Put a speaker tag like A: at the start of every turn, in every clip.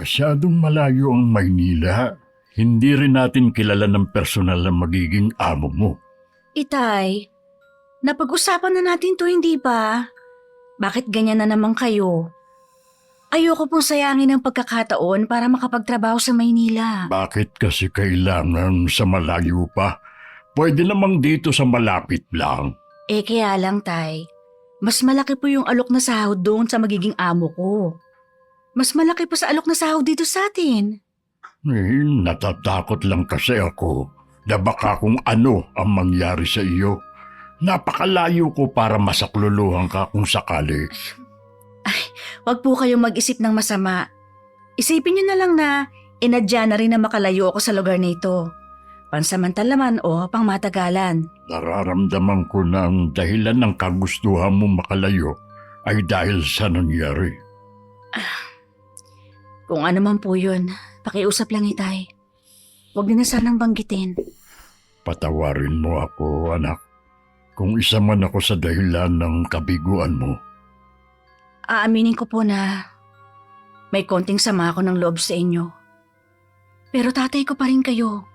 A: Masyadong malayo ang Maynila. Hindi rin natin kilala ng personal na magiging amo mo.
B: Itay, napag-usapan na natin to, hindi ba? Bakit ganyan na naman kayo? Ayoko pong sayangin ang pagkakataon para makapagtrabaho sa Maynila.
A: Bakit kasi kailangan sa malayo pa? Pwede namang dito sa malapit lang.
B: Kaya lang, Tay. Mas malaki po yung alok na sahod doon sa magiging amo ko. Mas malaki po sa alok na sahod dito sa atin.
A: Natatakot lang kasi ako na baka kung ano ang mangyari sa iyo. Napakalayo ko para masakluluhan ka kung sakali.
B: Huwag po kayong mag-isip ng masama. Isipin niyo na lang na inadya na rin na makalayo ako sa lugar na ito. Pansamantala man o pangmatagalan.
A: Nararamdaman ko na ang dahilan ng kagustuhan mo makalayo ay dahil sa nangyari.
B: Kung ano man po yun, pakiusap lang, Itay. Huwag niyo na sanang banggitin.
A: Patawarin mo ako, anak. Kung isa man ako sa dahilan ng kabiguan mo.
B: Aaminin ko po na may konting sama ako ng loob sa inyo. Pero tatay ko pa rin kayo.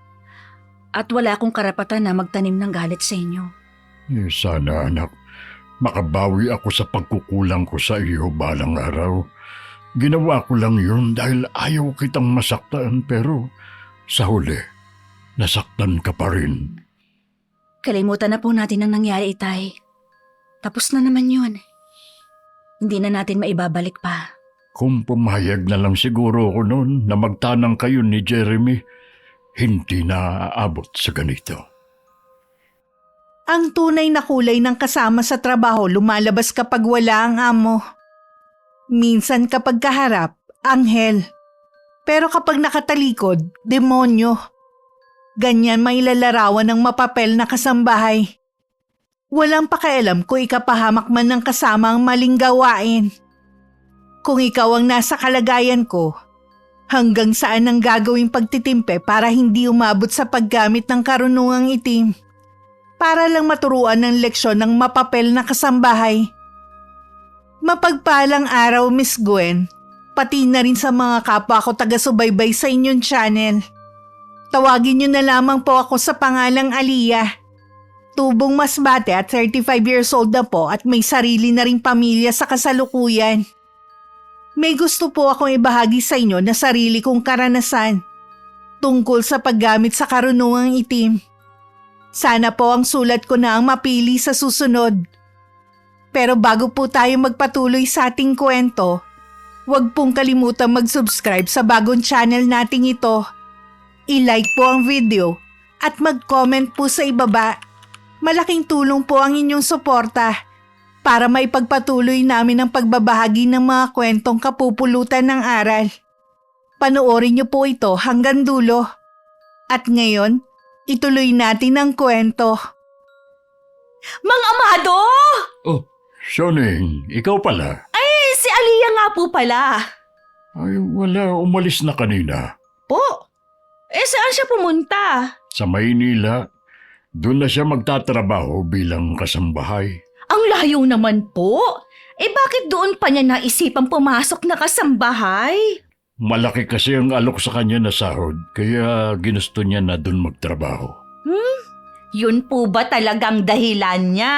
B: At wala akong karapatan na magtanim ng galit sa inyo.
A: Sana, anak, makabawi ako sa pagkukulang ko sa iyo balang araw. Ginawa ko lang yun dahil ayaw kitang masaktan, pero sa huli, nasaktan ka pa rin.
B: Kalimutan na po natin ang nangyari, Itay. Tapos na naman yun. Hindi na natin maibabalik pa.
A: Kung pumayag na lang siguro ako noon na magtanang kayo ni Jeremy, hindi na aabot sa ganito.
C: Ang tunay na kulay ng kasama sa trabaho lumalabas kapag wala ang amo. Minsan kapag kaharap, anghel. Pero kapag nakatalikod, demonyo. Ganyan may lalarawan ng mapapel na kasambahay. Walang pakialam kung ikapahamak man ng kasama ang maling gawain. Kung ikaw ang nasa kalagayan ko, hanggang saan ang gagawing pagtitimpe para hindi umabot sa paggamit ng karunungang itim? Para lang maturuan ng leksyon ng mapapel na kasambahay. Mapagpalang araw, Miss Gwen, pati na rin sa mga kapwa ko taga-subaybay sa inyong channel. Tawagin niyo na lamang po ako sa pangalang Aliyah. Tubong masbate at 35 years old na po at may sarili na ring pamilya sa kasalukuyan. May gusto po akong ibahagi sa inyo na sarili kong karanasan tungkol sa paggamit sa karunungang itim. Sana po ang sulat ko na ang mapili sa susunod. Pero bago po tayo magpatuloy sa ating kwento, huwag pong kalimutang mag-subscribe sa bagong channel nating ito. I-like po ang video at mag-comment po sa ibaba. Malaking tulong po ang inyong suporta para maipagpatuloy namin ang pagbabahagi ng mga kwentong kapupulutan ng aral. Panoorin niyo po ito hanggang dulo. At ngayon, ituloy natin ang kwento.
B: Mang Amado!
A: Oh, Shoning, ikaw pala.
B: Si Aliyah nga po pala.
A: Ay, wala, umalis na kanina.
B: Po? Saan siya pumunta?
A: Sa Maynila, doon na siya magtatrabaho bilang kasambahay.
B: Ang layo naman po. Bakit doon pa niya naisipang pumasok na kasambahay?
A: Malaki kasi ang alok sa kanya na sahod, kaya ginusto niya na doon magtrabaho.
B: Yun po ba talagang dahilan niya?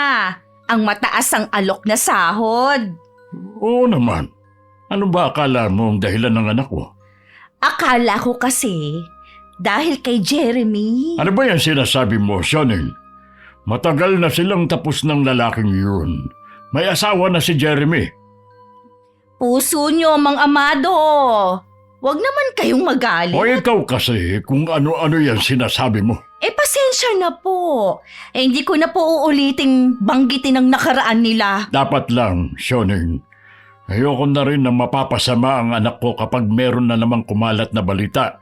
B: Ang mataas ang alok na sahod?
A: Oo naman. Ano ba akala mo ang dahilan ng anak ko?
B: Akala ko kasi dahil kay Jeremy.
A: Ano ba yan sinasabi mo, Shoning? Matagal na silang tapos ng lalaking yun. May asawa na si Jeremy.
B: Puso niyo, Mang Amado. Huwag naman kayong magalit.
A: O ikaw kasi kung ano-ano yan sinasabi mo.
B: Pasensya na po. Hindi ko na po uuliting banggitin ang nakaraan nila.
A: Dapat lang, Shoning. Ayoko na rin na mapapasama ang anak ko kapag meron na namang kumalat na balita.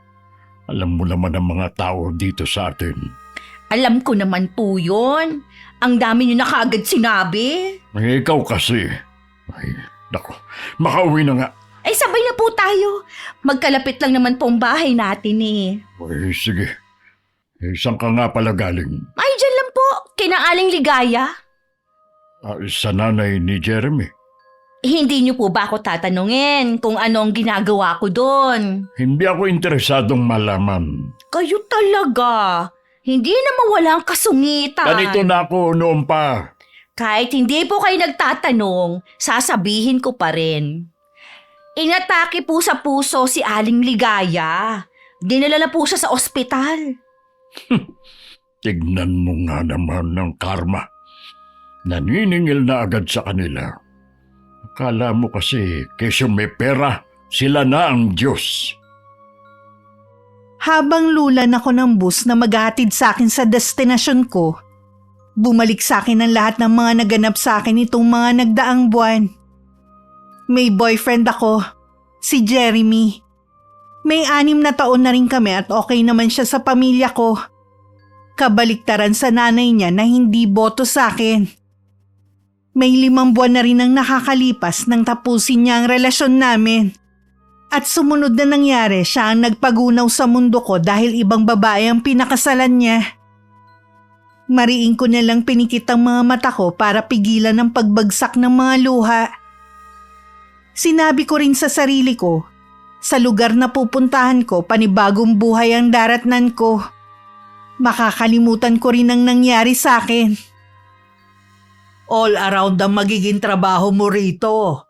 A: Alam mo naman ang mga tao dito sa atin.
B: Alam ko naman po yun. Ang dami niyo na kaagad sinabi.
A: Ikaw kasi. Ay, naku, makauwi na nga.
B: Sabay na po tayo. Magkalapit lang naman po ang bahay natin eh.
A: Ay, sige. Saan ka nga pala galing?
B: Ay, dyan lang po. Kina Aling Ligaya.
A: Sa nanay ni Jeremy.
D: Hindi niyo po ba ako tatanungin kung ano ang ginagawa ko doon?
A: Hindi ako interesadong malaman.
D: Kayo talaga. Hindi naman walang kasungitan.
A: Ganito na ako noon pa.
D: Kahit hindi po kayo nagtatanong, sasabihin ko pa rin. Inatake po sa puso si Aling Ligaya. Dinala na po siya sa ospital.
A: Tignan mo nga naman ng karma. Naniningil na agad sa kanila. Akala mo kasi kesyo may pera, sila na ang Diyos.
C: Habang lulan ako ng bus na maghahatid sa akin sa destinasyon ko, bumalik sa akin ang lahat ng mga naganap sa akin itong mga nagdaang buwan. May boyfriend ako, si Jeremy. May 6 na taon na rin kami at okay naman siya sa pamilya ko. Kabaliktaran sa nanay niya na hindi boto sa akin. May 5 buwan na rin ang nakakalipas nang tapusin niya ang relasyon namin. At sumunod na nangyari, siya ang nagpagunaw sa mundo ko dahil ibang babae ang pinakasalan niya. Mariing ko na lang pinikit ang mga mata ko para pigilan ang pagbagsak ng mga luha. Sinabi ko rin sa sarili ko, sa lugar na pupuntahan ko, panibagong buhay ang daratnan ko. Makakalimutan ko rin ang nangyari sa akin. All around ang magiging trabaho mo rito.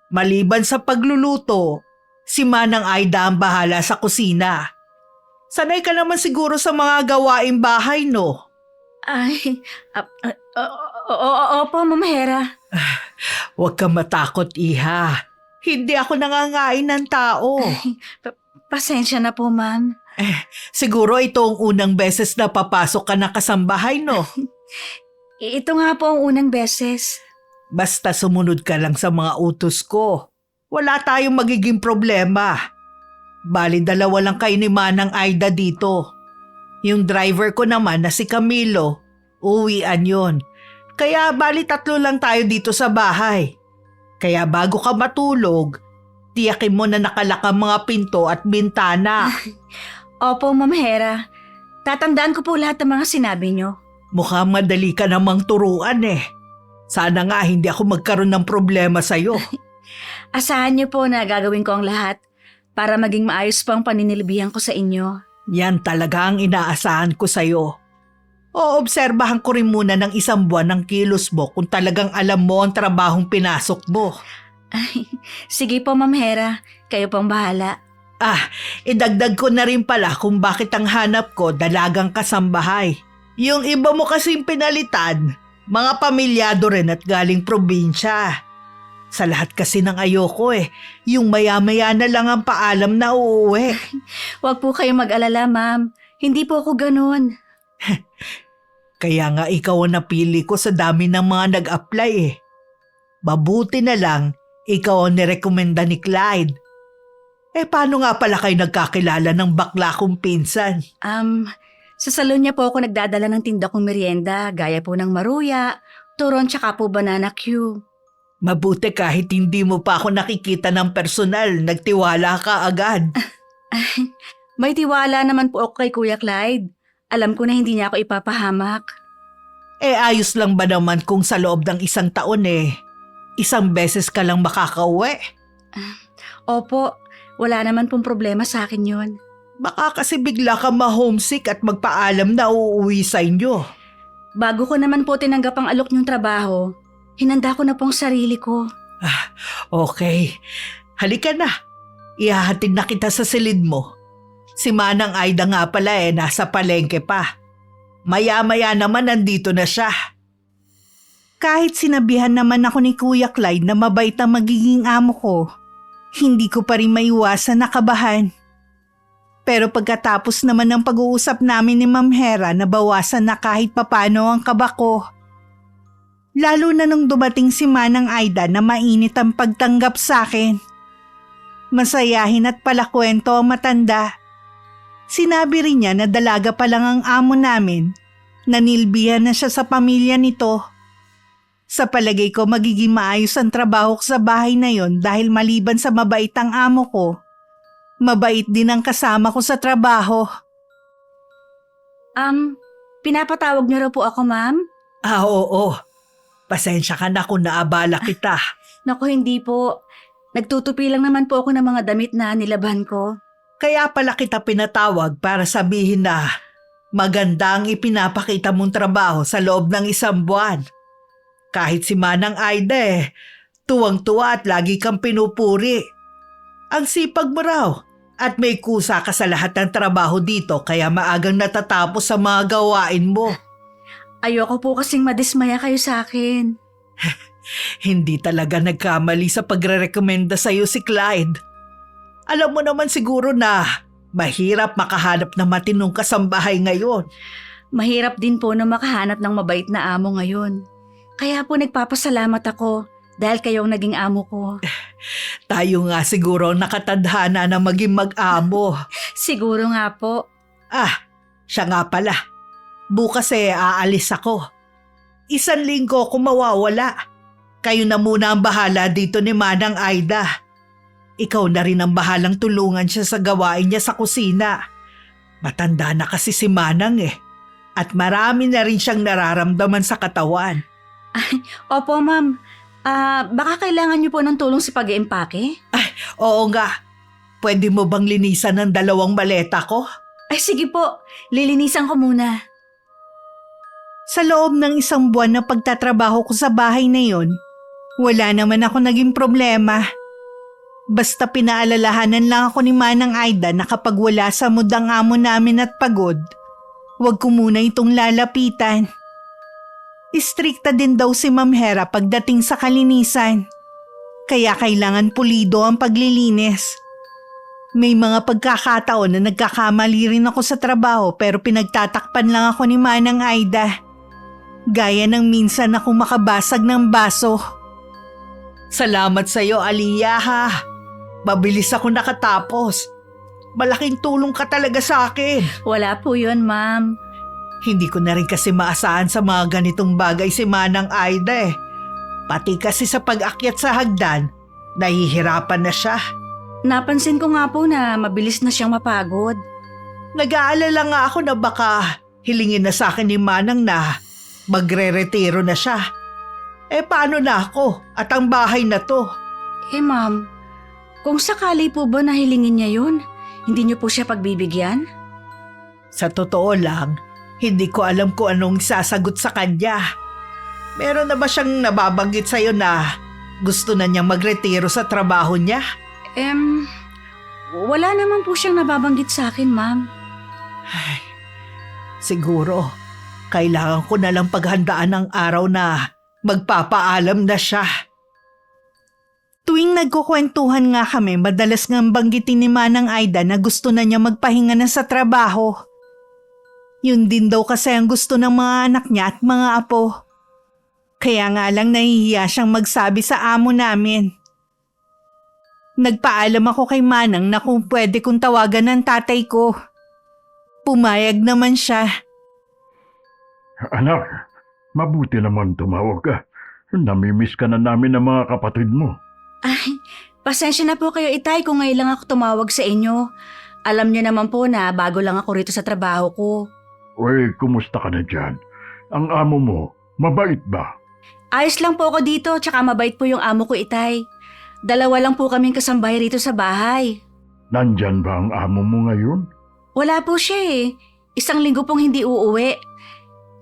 C: Maliban sa pagluluto, si Manang Aida ang bahala sa kusina. Sanay ka naman siguro sa mga gawaing bahay, no?
B: Ay, opo, Ma'am Hera.
C: Huwag kang matakot, iha. Hindi ako nangangain ng tao.
B: Pasensya na po, ma'am.
C: Siguro ito ang unang beses na papasok ka na kasambahay, no?
B: Ito nga po ang unang beses.
C: Basta sumunod ka lang sa mga utos ko. Wala tayong magiging problema. Bali 2 lang kayo ni Manang Aida dito. Yung driver ko naman na si Camilo, uwian yon. Kaya bali 3 lang tayo dito sa bahay. Kaya bago ka matulog, tiyakin mo na nakalak ang mga pinto at bintana.
B: Opo, Ma'am Hera. Tatandaan ko po lahat ng mga sinabi niyo.
C: Mukhang madali ka namang turuan eh. Sana nga hindi ako magkaroon ng problema sa'yo.
B: Asahan niyo po na gagawin ko ang lahat para maging maayos po ang paninilbihan ko sa inyo.
C: Yan talaga ang inaasahan ko sa'yo. Oobserbahan ko rin muna ng 1 buwan ng kilos mo kung talagang alam mo ang trabahong pinasok mo.
B: Ay, sige po, Ma'am Hera. Kayo pong bahala.
C: Idagdag ko na rin pala kung bakit ang hanap ko dalagang kasambahay. Yung iba mo kasing pinalitan, mga pamilyado rin at galing probinsya. Sa lahat kasi ng ayoko yung maya-maya na lang ang paalam na uuwi.
B: Huwag po kayong mag-alala, ma'am. Hindi po ako ganun.
C: Kaya nga ikaw ang napili ko sa dami ng mga nag-apply Mabuti na lang, ikaw ang nirekomenda ni Clyde. Paano nga pala kayo nagkakilala ng bakla kong pinsan?
B: Sa salon niya po ako nagdadala ng tinda kong merienda, gaya po ng maruya, turon tsaka po banana Q.
C: Mabuti kahit hindi mo pa ako nakikita ng personal, nagtiwala ka agad.
B: May tiwala naman po ako kay Kuya Clyde. Alam ko na hindi niya ako ipapahamak.
C: Ayos lang ba naman kung sa loob ng 1 taon 1 beses ka lang makakauwi?
B: Opo, wala naman pong problema sa akin yun.
C: Baka kasi bigla ka ma-homesick at magpaalam na uuwi sa inyo.
B: Bago ko naman po tinanggap ang alok niyong trabaho, hinanda ko na pong sarili ko.
C: Okay, halika na. Ihahatid na kita sa silid mo. Si Manang Aida nga pala nasa palengke pa. Maya-maya naman nandito na siya. Kahit sinabihan naman ako ni Kuya Clyde na mabait ang magiging amo ko, hindi ko pa rin maiwasan nakabahan. Pero pagkatapos naman ng pag-uusap namin ni Ma'am Hera, nabawasan na kahit papano ang kaba ko. Lalo na nung dumating si Manang Aida na mainit ang pagtanggap sa akin. Masayahin at palakwento ang matanda. Sinabi rin niya na dalaga pa lang ang amo namin, nanilbihan na siya sa pamilya nito. Sa palagay ko magiging maayos ang trabaho ko sa bahay na yon dahil maliban sa mabait ang amo ko, mabait din ang kasama ko sa trabaho.
B: Pinapatawag niyo raw po ako, ma'am?
C: Oo. Pasensya ka na kung naabala kita.
B: Naku, hindi po. Nagtutupi lang naman po ako ng mga damit na nilaban ko.
C: Kaya pala kita pinatawag para sabihin na maganda ang ipinapakita mong trabaho sa loob ng 1 buwan. Kahit si Manang Aida tuwang-tuwa at lagi kang pinupuri. Ang sipag mo raw at may kusa ka sa lahat ng trabaho dito kaya maagang natatapos sa mga gawain mo.
B: Ayoko po kasing madismaya kayo sa akin.
C: Hindi talaga nagkamali sa pagre-rekomenda sa'yo si Clyde. Alam mo naman siguro na mahirap makahanap ng matinong kasambahay ngayon.
B: Mahirap din po na makahanap ng mabait na amo ngayon. Kaya po nagpapasalamat ako dahil kayong naging amo ko.
C: Tayo nga siguro ang nakatadhana na maging mag-amo.
B: Siguro nga po.
C: Siya nga pala. Bukas aalis ako. 1 linggo ako mawawala. Kayo na muna ang bahala dito ni Manang Aida. Ikaw na rin ang bahalang tulungan siya sa gawain niya sa kusina. Matanda na kasi si Manang At marami na rin siyang nararamdaman sa katawan.
B: Opo, ma'am. Baka kailangan niyo po ng tulong sa pag-iimpake?
C: Oo nga. Pwede mo bang linisan ng 2 maleta ko?
B: Ay, sige po. Lilinisan ko muna.
C: Sa loob ng 1 buwan na pagtatrabaho ko sa bahay na yon, wala naman ako naging problema. Basta pinaalalahanan lang ako ni Manang Aida na kapag wala sa mood ang amo namin at pagod, huwag ko muna itong lalapitan. Istrikta din daw si Ma'am Hera pagdating sa kalinisan. Kaya kailangan pulido ang paglilinis. May mga pagkakataon na nagkakamali rin ako sa trabaho pero pinagtatakpan lang ako ni Manang Aida. Gaya ng minsan akong makabasag ng baso. Salamat sa iyo, Aliyah ha. Mabilis ako nakatapos. Malaking tulong ka talaga sa akin.
B: Wala po yun, ma'am.
C: Hindi ko na rin kasi maasahan sa mga ganitong bagay si Manang Aida Pati kasi sa pag-akyat sa hagdan, nahihirapan na siya.
B: Napansin ko nga po na mabilis na siyang mapagod.
C: Nag-aalala nga ako na baka hilingin na sa akin ni Manang na magre-retiro na siya. Paano na ako at ang bahay na to?
B: Ma'am, kung sakali po ba nahilingin niya yun, hindi niyo po siya pagbibigyan?
C: Sa totoo lang, hindi ko alam kung anong sasagot sa kanya. Meron na ba siyang nababanggit sa'yo na gusto na niyang magretiro sa trabaho niya?
B: Wala naman po siyang nababanggit sa akin, ma'am.
C: Siguro, kailangan ko na lang paghandaan ng araw na magpapaalam na siya. Tuwing nagkukwentuhan nga kami, madalas ngang banggitin ni Manang Aida na gusto na niya magpahinga na sa trabaho. Yun din daw kasi ang gusto ng mga anak niya at mga apo. Kaya nga lang nahihiya siyang magsabi sa amo namin. Nagpaalam ako kay Manang na kung pwede kong tawagan ng tatay ko. Pumayag naman siya.
A: Anak, mabuti naman tumawag ka. Namimiss ka na namin ng mga kapatid mo.
B: Ay, pasensya na po kayo, Itay, kung ngayon lang ako tumawag sa inyo. Alam niyo naman po na bago lang ako rito sa trabaho ko.
A: Uy, kumusta ka na dyan? Ang amo mo, mabait ba?
B: Ayos lang po ako dito, tsaka mabait po yung amo ko, Itay. 2 lang po kaming kasambahay rito sa bahay.
A: Nandyan ba ang amo mo ngayon?
B: Wala po siya 1 linggo pong hindi uuwi.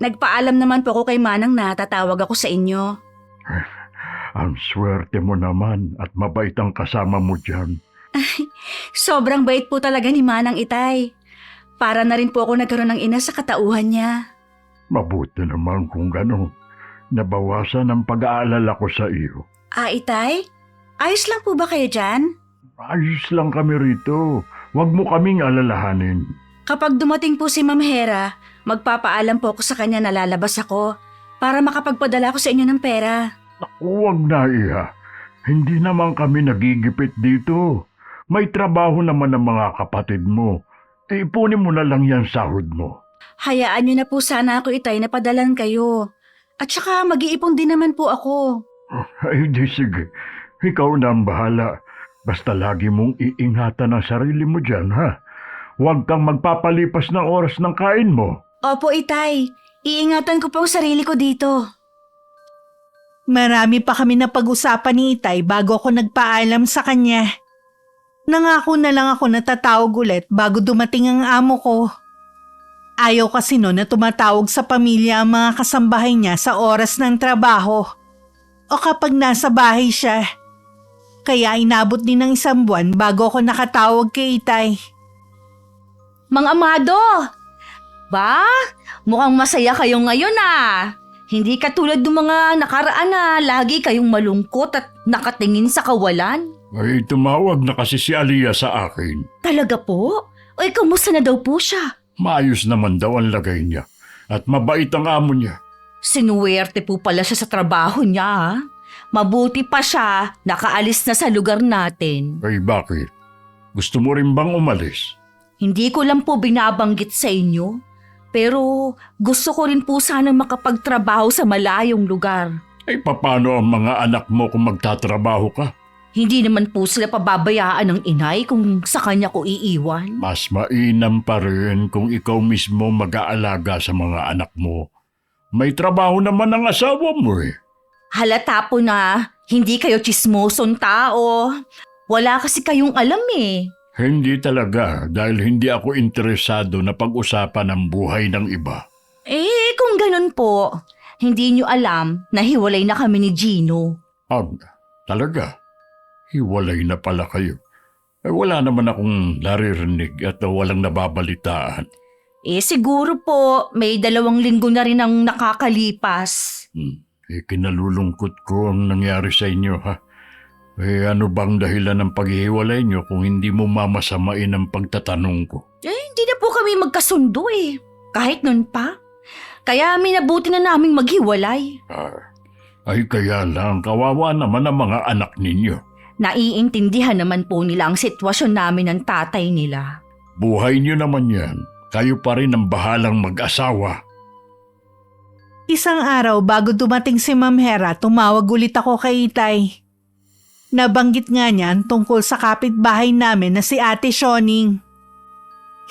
B: Nagpaalam naman po ako kay Manang na tatawag ako sa inyo.
A: Ang swerte mo naman at mabait ang kasama mo dyan.
B: Sobrang bait po talaga ni Manang, Itay. Para na rin po ako nagkaroon ng ina sa katauhan niya.
A: Mabuti naman kung gano'n. Nabawasan ang pag-aalala ko sa iyo.
B: Itay? Ayos lang po ba kayo dyan?
A: Ayos lang kami rito. Huwag mo kaming alalahanin.
B: Kapag dumating po si Ma'am Hera, magpapaalam po ako sa kanya na lalabas ako para makapagpadala ko sa inyo ng pera.
A: Huwag na, Iha. Hindi naman kami nagigipit dito. May trabaho naman ang mga kapatid mo. Ipunin mo na lang yan sahod mo.
B: Hayaan niyo na po sana ako, Itay, na padalan kayo. At saka mag-iipon din naman po ako.
A: Ay, di sige. Ikaw na ang bahala. Basta lagi mong iingatan ang sarili mo dyan, ha? Huwag kang magpapalipas ng oras ng kain mo.
B: Opo, Itay. Iingatan ko po ang sarili ko dito.
C: Marami pa kami na pag-usapan ni Itay bago ako nagpaalam sa kanya. Nangako na lang ako na tatawag ulit bago dumating ang amo ko. Ayaw kasi no na tumatawag sa pamilya ang mga kasambahay niya sa oras ng trabaho o kapag nasa bahay siya. Kaya inabot din ng 1 buwan bago ako nakatawag kay Itay.
D: Mang Amado! Ba? Mukhang masaya kayo ngayon ah. Hindi katulad ng mga nakaraan na lagi kayong malungkot at nakatingin sa kawalan.
A: Ay, tumawag na kasi si Aliyah sa akin.
D: Talaga po? Oy, kamusta na daw po siya?
A: Maayos naman daw ang lagay niya. At mabait ang amo niya.
D: Sinuwerte po pala siya sa trabaho niya ah. Mabuti pa siya, nakaalis na sa lugar natin.
A: Ay, bakit? Gusto mo rin bang umalis?
D: Hindi ko lang po binabanggit sa inyo. Pero gusto ko rin po sanang makapagtrabaho sa malayong lugar.
A: Ay, paano ang mga anak mo kung magtatrabaho ka?
D: Hindi naman po sila pababayaan ng inay kung sa kanya ko iiwan.
A: Mas mainam pa rin kung ikaw mismo mag-aalaga sa mga anak mo. May trabaho naman ang asawa mo eh.
D: Halata po na hindi kayo tsismosong tao. Wala kasi kayong alam eh.
A: Hindi talaga dahil hindi ako interesado na pag-usapan ang buhay ng iba.
D: Eh, kung ganun po, hindi nyo alam na hiwalay na kami ni Gino.
A: Talaga? Hiwalay na pala kayo. Eh, wala naman akong naririnig at walang nababalitaan.
D: Eh, siguro po, may 2 linggo na rin ang nakakalipas.
A: Kinalulungkot ko ang nangyari sa inyo ha. Eh, ano bang dahilan ng paghihiwalay nyo kung hindi mo mamasamain ang pagtatanong ko?
D: Eh, hindi na po kami magkasundo eh. Kahit nun pa. Kaya minabuti na naming maghiwalay.
A: Ay kaya lang, kawawa naman ang mga anak ninyo.
D: Naiintindihan naman po nila ang sitwasyon namin ng tatay nila.
A: Buhay nyo naman yan. Kayo pa rin ang bahalang mag-asawa.
C: Isang araw bago dumating si Ma'am Hera, tumawag ulit ako kay Itay. Nabanggit nga niyan tungkol sa kapitbahay namin na si Ate Shoning.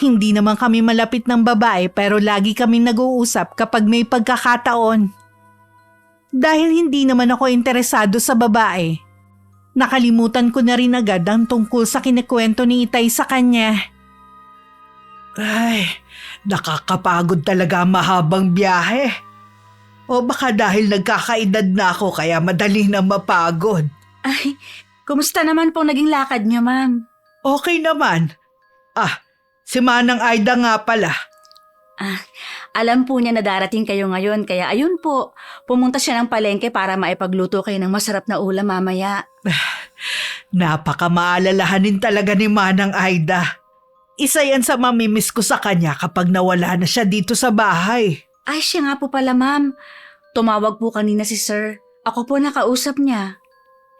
C: Hindi naman kami malapit ng babae pero lagi kami nag-uusap kapag may pagkakataon. Dahil hindi naman ako interesado sa babae, nakalimutan ko na rin agad ang tungkol sa kinikwento ni Itay sa kanya.
E: Ay, nakakapagod talaga ang mahabang biyahe. O baka dahil nagkakaedad na ako kaya madali na mapagod.
B: Ay, kumusta naman po naging lakad niyo, ma'am?
E: Okay naman. Si Manang Aida nga pala.
B: Alam po niya na darating kayo ngayon, kaya ayun po, pumunta siya ng palengke para maipagluto kayo ng masarap na ulam mamaya.
E: Napakamaalalahanin talaga ni Manang Aida. Isa yan sa mamimiss ko sa kanya kapag nawala na siya dito sa bahay.
B: Ay, siya nga po pala, ma'am. Tumawag po kanina si sir. Ako po nakausap niya.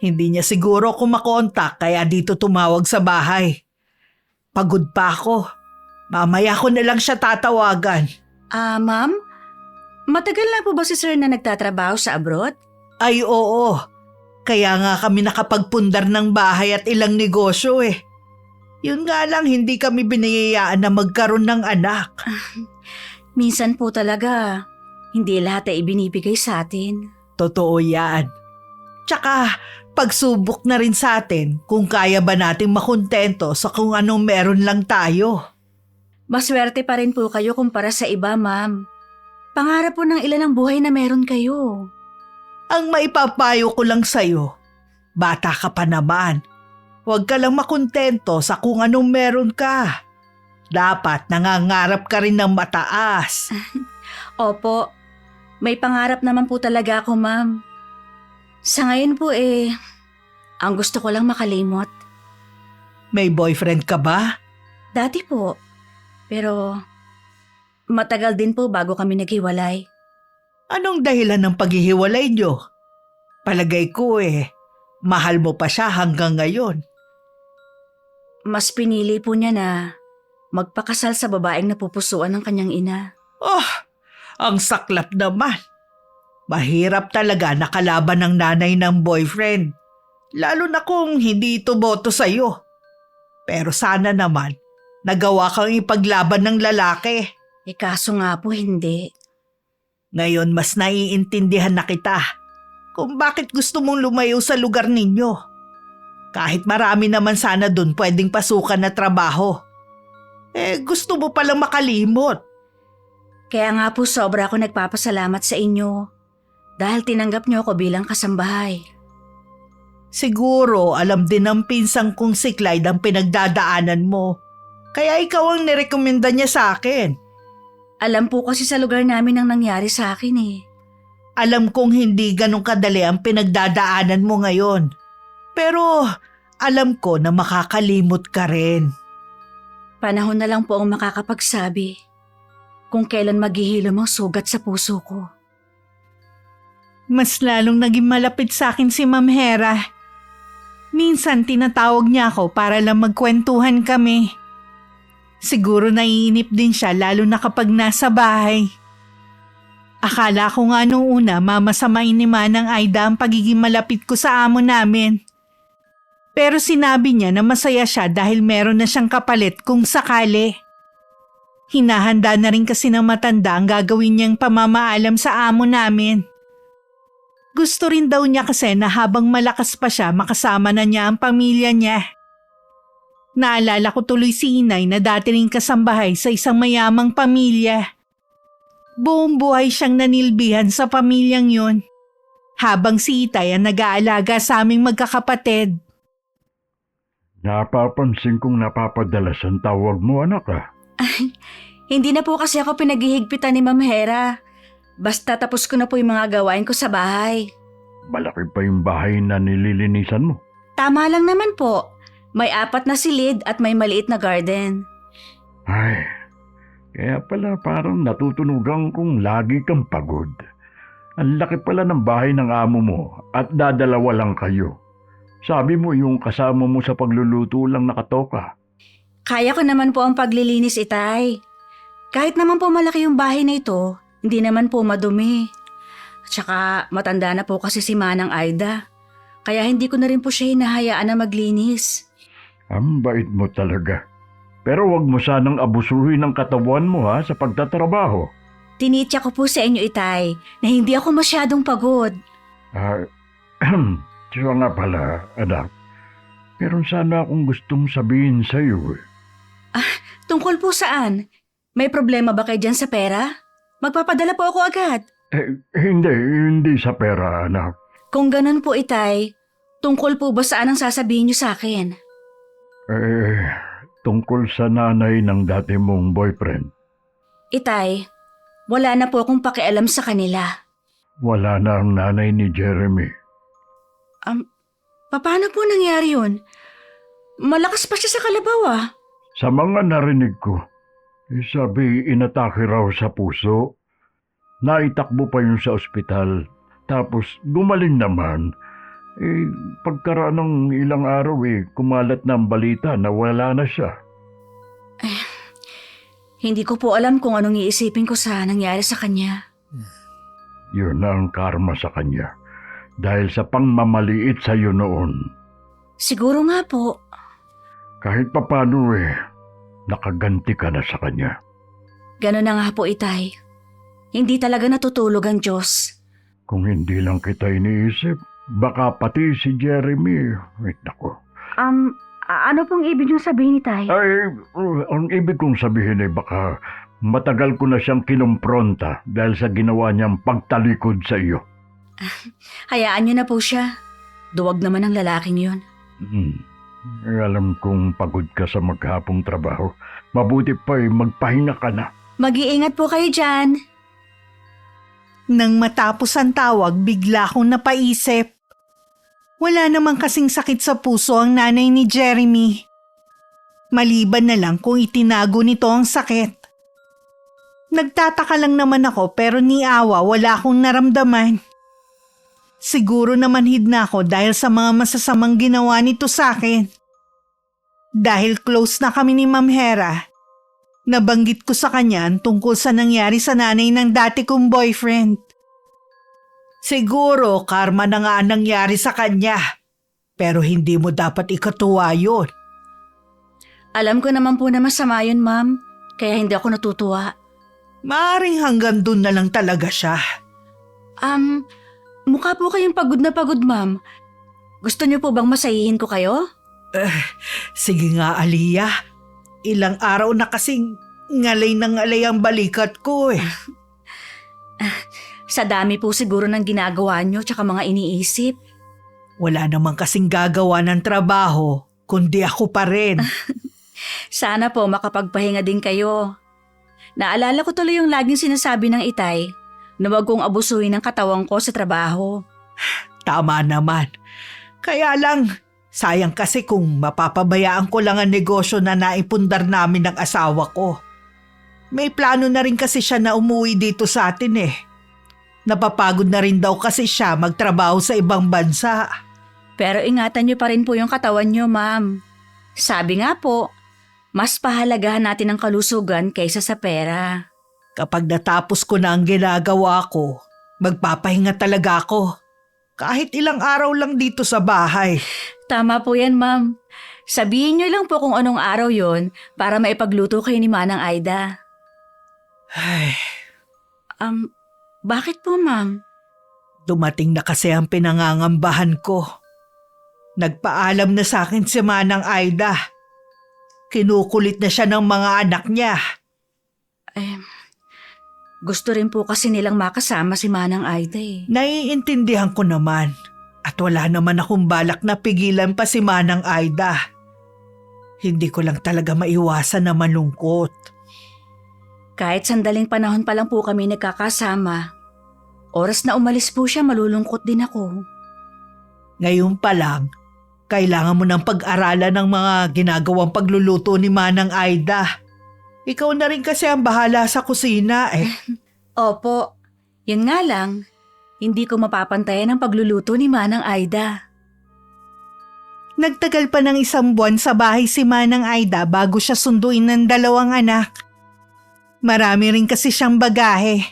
E: Hindi niya siguro ako makontak kaya dito tumawag sa bahay. Pagod pa ako. Mamaya ko na lang siya tatawagan.
B: Ma'am? Matagal na po ba si sir na nagtatrabaho sa abroad?
E: Ay oo. Kaya nga kami nakapagpundar ng bahay at ilang negosyo eh. Yun nga lang hindi kami binayayaan na magkaroon ng anak.
B: Minsan po talaga, hindi lahat ay ibinibigay sa atin.
E: Totoo yan. Tsaka pagsubok na rin sa atin kung kaya ba nating makontento sa kung anong meron lang tayo.
B: Maswerte pa rin po kayo kumpara sa iba, ma'am. Pangarap po ng ilan ang buhay na meron kayo.
E: Ang maipapayo ko lang sa'yo, bata ka pa naman. Huwag ka lang makontento sa kung anong meron ka. Dapat nangangarap ka rin ng mataas.
B: Opo, may pangarap naman po talaga ako, ma'am. Sa ngayon po ang gusto ko lang makalimot.
E: May boyfriend ka ba?
B: Dati po, pero matagal din po bago kami naghiwalay.
E: Anong dahilan ng paghihiwalay nyo? Palagay ko mahal mo pa siya hanggang ngayon.
B: Mas pinili po niya na magpakasal sa babaeng napupusuan ng kanyang ina.
E: Oh, ang saklap naman. Mahirap talaga nakalaban ng nanay ng boyfriend. Lalo na kung hindi ito boto sa'yo. Pero sana naman, nagawa kang ipaglaban ng lalaki.
B: Kaso nga po hindi.
E: Ngayon mas naiintindihan na kita. kung bakit gusto mong lumayo sa lugar ninyo. Kahit marami naman sana dun pwedeng pasukan na trabaho. Gusto mo palang makalimot.
B: Kaya nga po sobra ako nagpapasalamat sa inyo dahil tinanggap niyo ako bilang kasambahay.
E: Siguro alam din ng pinsang kong si Clyde ang pinagdadaanan mo. Kaya ikaw ang nirekomenda niya sa akin.
B: Alam po kasi sa lugar namin ang nangyari sa akin eh.
E: Alam kong hindi ganun kadali ang pinagdadaanan mo ngayon. Pero alam ko na makakalimot ka rin.
B: Panahon na lang po ang makakapagsabi kung kailan maghihilom ang sugat sa puso ko.
C: Mas lalong naging malapit sa akin si Ma'am Hera. Minsan tinatawag niya ako para lang magkwentuhan kami. Siguro naiinip din siya lalo na kapag nasa bahay. Akala ko nga nung una mamasamain ni Manang Aida ang pagiging malapit ko sa amo namin. Pero sinabi niya na masaya siya dahil meron na siyang kapalit kung sakali. Hinahanda na rin kasi ng matanda ang gagawin niyang pamamaalam sa amo namin. Gusto rin daw niya kasi na habang malakas pa siya makasama na niya ang pamilya niya. Naalala ko tuloy si inay na dati rin kasambahay sa isang mayamang pamilya. Buong buhay siyang nanilbihan sa pamilyang yun. Habang si itay ang nag-aalaga sa aming magkakapatid.
A: Napapansin kong napapadalas ang tawag mo, anak ah.
B: Hindi na po kasi ako pinaghihigpitan ni Ma'am Hera. Basta tapos ko na po yung mga gawain ko sa bahay.
A: Malaki pa yung bahay na nililinisan mo.
B: Tama lang naman po. May 4 na silid at may maliit na garden.
A: Ay, kaya pala parang natutunugan kong lagi kang pagod. Ang laki pala ng bahay ng amo mo at dadalawa lang kayo. Sabi mo yung kasama mo sa pagluluto lang nakatoka.
B: Kaya ko naman po ang paglilinis, itay. Kahit naman po malaki yung bahay na ito, hindi naman po madumi. At saka matanda na po kasi si Manang Aida. Kaya hindi ko na rin po siya hinahayaan na maglinis.
A: Ang bait mo talaga. Pero wag mo sanang abusuhin ang katawan mo ha sa pagtatrabaho.
B: Tinitya ko po sa inyo, itay, na hindi ako masyadong pagod.
A: Siya nga pala, anak. Meron sana akong gustong sabihin sa iyo.
B: Tungkol po saan? May problema ba kayo dyan sa pera? Magpapadala po ako agad.
A: Hindi sa pera, anak.
B: Kung ganun po, itay, tungkol po ba saan ang sasabihin niyo sa akin?
A: Tungkol sa nanay ng dati mong boyfriend.
B: Itay, wala na po akong pakialam sa kanila.
A: Wala na ang nanay ni Jeremy.
B: Paano po nangyari yun? Malakas pa siya sa kalabaw ah.
A: Sa mga narinig ko, sabi inatake raw sa puso. Naitakbo pa yun sa ospital. Tapos gumaling naman. Pagkaraan ng ilang araw kumalat na ang balita na wala na siya.
B: Hindi ko po alam kung anong iisipin ko sa nangyari sa kanya.
A: Yun na ang karma sa kanya. Dahil sa pangmamaliit sa iyo noon.
B: Siguro nga po.
A: Kahit papano nakaganti ka na sa kanya.
B: Ganun na nga po, itay. Hindi talaga natutulog ang Diyos.
A: Kung hindi lang kita iniisip, baka pati si Jeremy. Nako.
B: Ano pong ibig niyong sabihin, itay?
A: Ang ibig kong sabihin baka matagal ko na siyang kinumpronta dahil sa ginawa niyang pagtalikod sa iyo.
B: Hayaan niyo na po siya. Duwag naman ang lalaking yun.
A: Alam kong pagod ka sa maghapong trabaho. Mabuti pa magpahinga ka na.
B: Mag-iingat po kayo dyan.
C: Nang matapos ang tawag, bigla akong napaisip. Wala namang kasing sakit sa puso ang nanay ni Jeremy. Maliban na lang kung itinago nito ang sakit. Nagtataka lang naman ako pero ni awa wala akong naramdaman. Siguro naman hidna ako dahil sa mga masasamang ginawa nito sa akin. Dahil close na kami ni Ma'am Hera, nabanggit ko sa kanya ang tungkol sa nangyari sa nanay ng dati kong boyfriend.
E: Siguro karma na nga nangyari sa kanya. Pero hindi mo dapat ikatuwa yun.
B: Alam ko naman po na masama yun, ma'am. Kaya hindi ako natutuwa.
E: Maaring hanggang dun na lang talaga siya.
B: Mukha po kayong pagod na pagod, ma'am. Gusto niyo po bang masayihin ko kayo?
E: Sige nga, Aliyah. Ilang araw na kasing ngalay na ngalay ang balikat ko eh.
B: Sa dami po siguro ng ginagawa niyo tsaka mga iniisip.
E: Wala namang kasing gagawa ng trabaho, kundi ako pa rin.
B: Sana po makapagpahinga din kayo. Naalala ko tuloy yung laging sinasabi ng itay na wag kong abusuhin ang katawan ko sa trabaho.
E: Tama naman. Kaya lang, sayang kasi kung mapapabayaan ko lang ang negosyo na naipundar namin ng asawa ko. May plano na rin kasi siya na umuwi dito sa atin eh. Napapagod na rin daw kasi siya magtrabaho sa ibang bansa.
B: Pero ingatan niyo pa rin po yung katawan niyo, ma'am. Sabi nga po, mas pahalagahan natin ang kalusugan kaysa sa pera.
E: Kapag natapos ko na ang ginagawa ko, magpapahinga talaga ako. Kahit ilang araw lang dito sa bahay.
B: Tama po yan, ma'am. Sabihin niyo lang po kung anong araw yon para maipagluto kayo ni Manang Aida.
E: Ay,
B: Bakit po, ma'am?
E: dumating na kasi ang pinangangambahan ko. Nagpaalam na sa akin si Manang Aida. Kinukulit na siya ng mga anak niya.
B: Gusto rin po kasi nilang makasama si Manang Aida eh.
E: Naiintindihan ko naman. At wala naman akong balak na pigilan pa si Manang Aida. Hindi ko lang talaga maiwasan na malungkot.
B: Kahit sandaling panahon pa lang po kami nagkakasama, oras na umalis po siya, malulungkot din ako.
E: Ngayon pa lang, kailangan mo ng pag-aralan ng mga ginagawang pagluluto ni Manang Aida. Ikaw na rin kasi ang bahala sa kusina eh.
B: Opo, yun nga lang, hindi ko mapapantayan ang pagluluto ni Manang Aida.
C: Nagtagal pa ng 1 buwan sa bahay si Manang Aida bago siya sunduin ng 2 anak. Marami rin kasi siyang bagahe.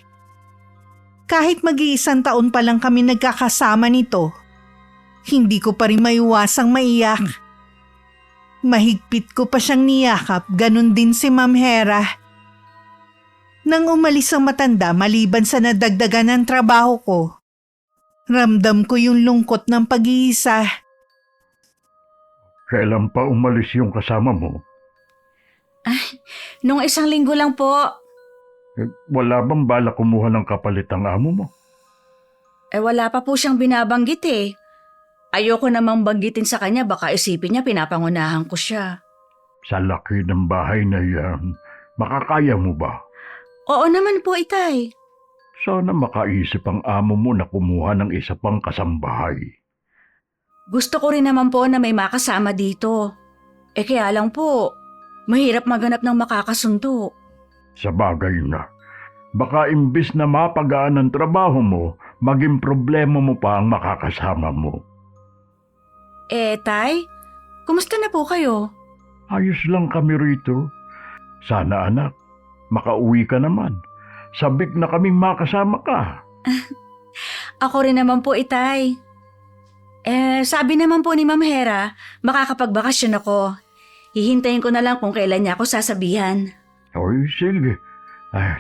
C: Kahit mag-1 taon pa lang kami nagkakasama nito, hindi ko pa rin maiwasang maiyak. Mahigpit ko pa siyang niyakap, ganun din si Ma'am Hera. Nang umalis ang matanda maliban sa nadagdagan ng trabaho ko, ramdam ko yung lungkot ng pag-iisa.
A: Kailan pa umalis yung kasama mo?
B: Nung 1 linggo lang po.
A: Wala bang balak kumuha ng kapalit ang amo mo?
B: Wala pa po siyang binabanggit eh. Ayoko namang banggitin sa kanya, baka isipin niya pinapangunahan ko siya.
A: Sa laki ng bahay na yan, makakaya mo ba?
B: Oo naman po, itay.
A: Sana makaisip ang amo mo na kumuha ng isa pang kasambahay.
B: Gusto ko rin naman po na may makasama dito. Kaya lang po, mahirap maganap ng makakasundo.
A: Sa bagay na, baka imbis na mapagaan ang trabaho mo, maging problema mo pa ang makakasama mo.
B: Tay, kumusta na po kayo?
A: Ayos lang kami rito. Sana anak, makauwi ka naman. Sabik na kaming makasama ka.
B: Ako rin naman po, itay. Sabi naman po ni Ma'am Hera, makakapagbakasyon ako. Hihintayin ko na lang kung kailan niya ako sasabihan.
A: Oy, sige.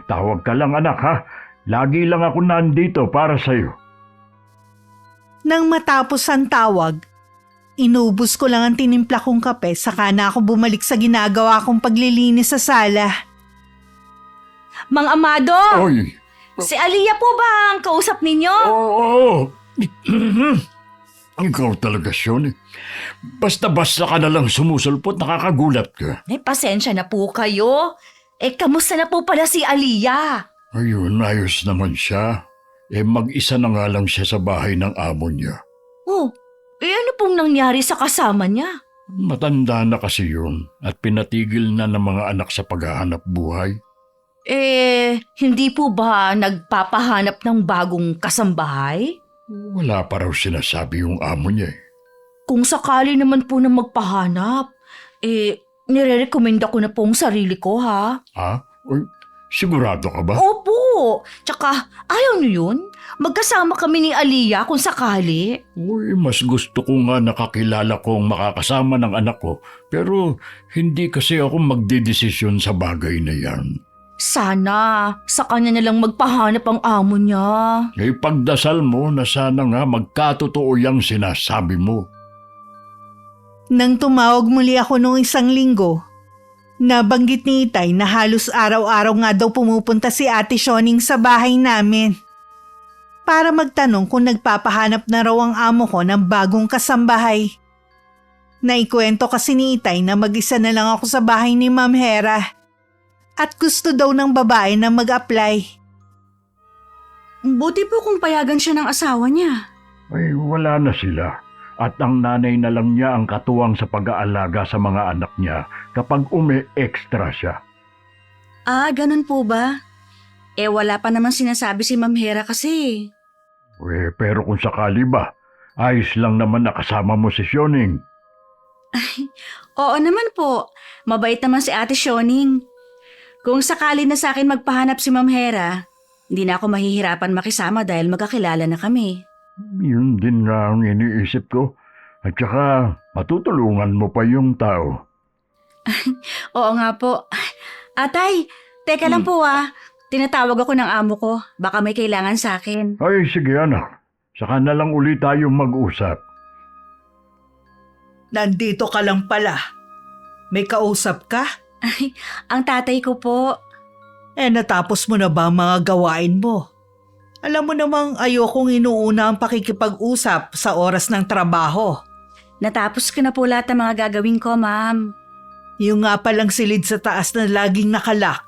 A: Tawag ka lang anak ha. Lagi lang ako nandito para sa'yo.
C: Nang matapos ang tawag, inubos ko lang ang tinimpla kong kape saka na ako bumalik sa ginagawa kong paglilinis sa sala.
D: Mang Amado!
A: Oy!
D: Si Aliyah po ba ang kausap ninyo?
A: Oo! Ikaw talaga, Sean. Basta-basta ka na lang sumusulpot, nakakagulat ka.
D: Pasensya na po kayo. Kamusta na po pala si Aliyah?
A: Ayun, ayos naman siya. Mag-isa na nga lang siya sa bahay ng amo niya.
D: Oh, ano pong nangyari sa kasama niya?
A: Matanda na kasi yun at pinatigil na ng mga anak sa paghahanap buhay.
D: Hindi po ba nagpapahanap ng bagong kasambahay?
A: Wala pa raw sinasabi yung amo niya eh.
D: Kung sakali naman po na magpahanap, nire-recommenda ko na pong sarili ko ha.
A: Ha? Uy, sigurado ka ba?
D: Opo! Tsaka ayaw niyo yun? Magkasama kami ni Aliyah kung sakali.
A: Uy, mas gusto ko nga nakakilala ko ang makakasama ng anak ko pero hindi kasi ako magdedesisyon sa bagay na yan.
D: Sana sa kanya na lang magpahanap ang amo niya.
A: Ipagdasal mo na sana nga magkatotoo yung sinasabi mo.
C: Nang tumawag muli ako noong isang linggo, nabanggit ni Itay na halos araw-araw nga daw pumupunta si Ate Shoning sa bahay namin para magtanong kung nagpapahanap na raw ang amo ko ng bagong kasambahay. Naikwento kasi ni Itay na mag-isa na lang ako sa bahay ni Ma'am Hera at gusto daw ng babae na mag-apply.
B: Buti po kung payagan siya ng asawa niya.
A: Ay, wala na sila. At ang nanay na lang niya ang katuwang sa pag-aalaga sa mga anak niya kapag umi-extra siya.
B: Ah, ganun po ba? Wala pa naman sinasabi si Ma'am Hera kasi.
A: Pero kung sakali ba, ayos lang naman nakasama mo si Sioning.
B: Oo naman po. Mabait naman si Ate Shoning. Kung sakali na sa akin magpahanap si Ma'am Hera, hindi na ako mahihirapan makisama dahil magkakilala na kami.
A: Yun din nga ang iniisip ko. At saka, matutulungan mo pa yung tao.
B: Oo nga po. Atay, teka lang po Tinatawag ako ng amo ko. Baka may kailangan sa akin.
A: Ay, sige anak. Saka na lang ulit tayong mag-usap.
E: Nandito ka lang pala. May kausap ka?
B: Ay, ang tatay ko po.
E: Natapos mo na ba ang mga gawain mo? Alam mo namang ayokong inuuna ang pakikipag-usap sa oras ng trabaho.
B: Natapos ko na po lahat ng mga gagawin ko, ma'am.
E: Yung nga palang silid sa taas na laging nakalak,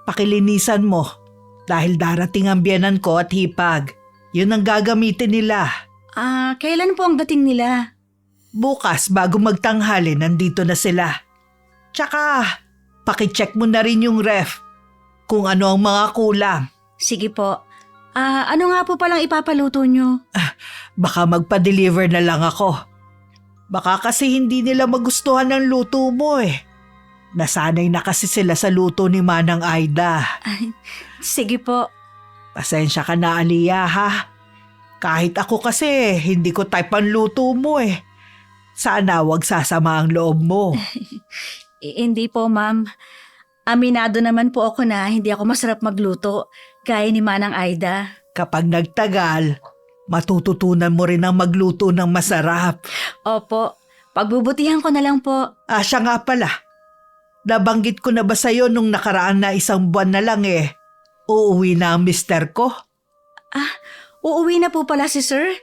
E: pakilinisan mo dahil darating ang biyanan ko at hipag. Yun ang gagamitin nila.
B: Kailan po ang dating nila?
E: Bukas bago magtanghali nandito na sila. Tsaka, pakicheck mo na rin yung ref kung ano ang mga kulang.
B: Sige po. Ano nga po palang ipapaluto nyo?
E: Baka magpa-deliver na lang ako. Baka kasi hindi nila magustuhan ng luto mo eh. Nasanay na kasi sila sa luto ni Manang Aida.
B: Sige po.
E: Pasensya ka na, Aliyah, ha? Kahit ako kasi hindi ko type ang luto mo eh. Sana wag sasama ang loob mo.
B: Hindi po, ma'am. Aminado naman po ako na hindi ako masarap magluto, gaya ni Manang Aida.
E: Kapag nagtagal, matututunan mo rin ang magluto ng masarap.
B: Opo, pagbubutihan ko na lang po.
E: Siya nga pala. Nabanggit ko na ba sa'yo nung nakaraan na isang buwan na lang uuwi na ang mister ko?
B: Uuwi na po pala si sir?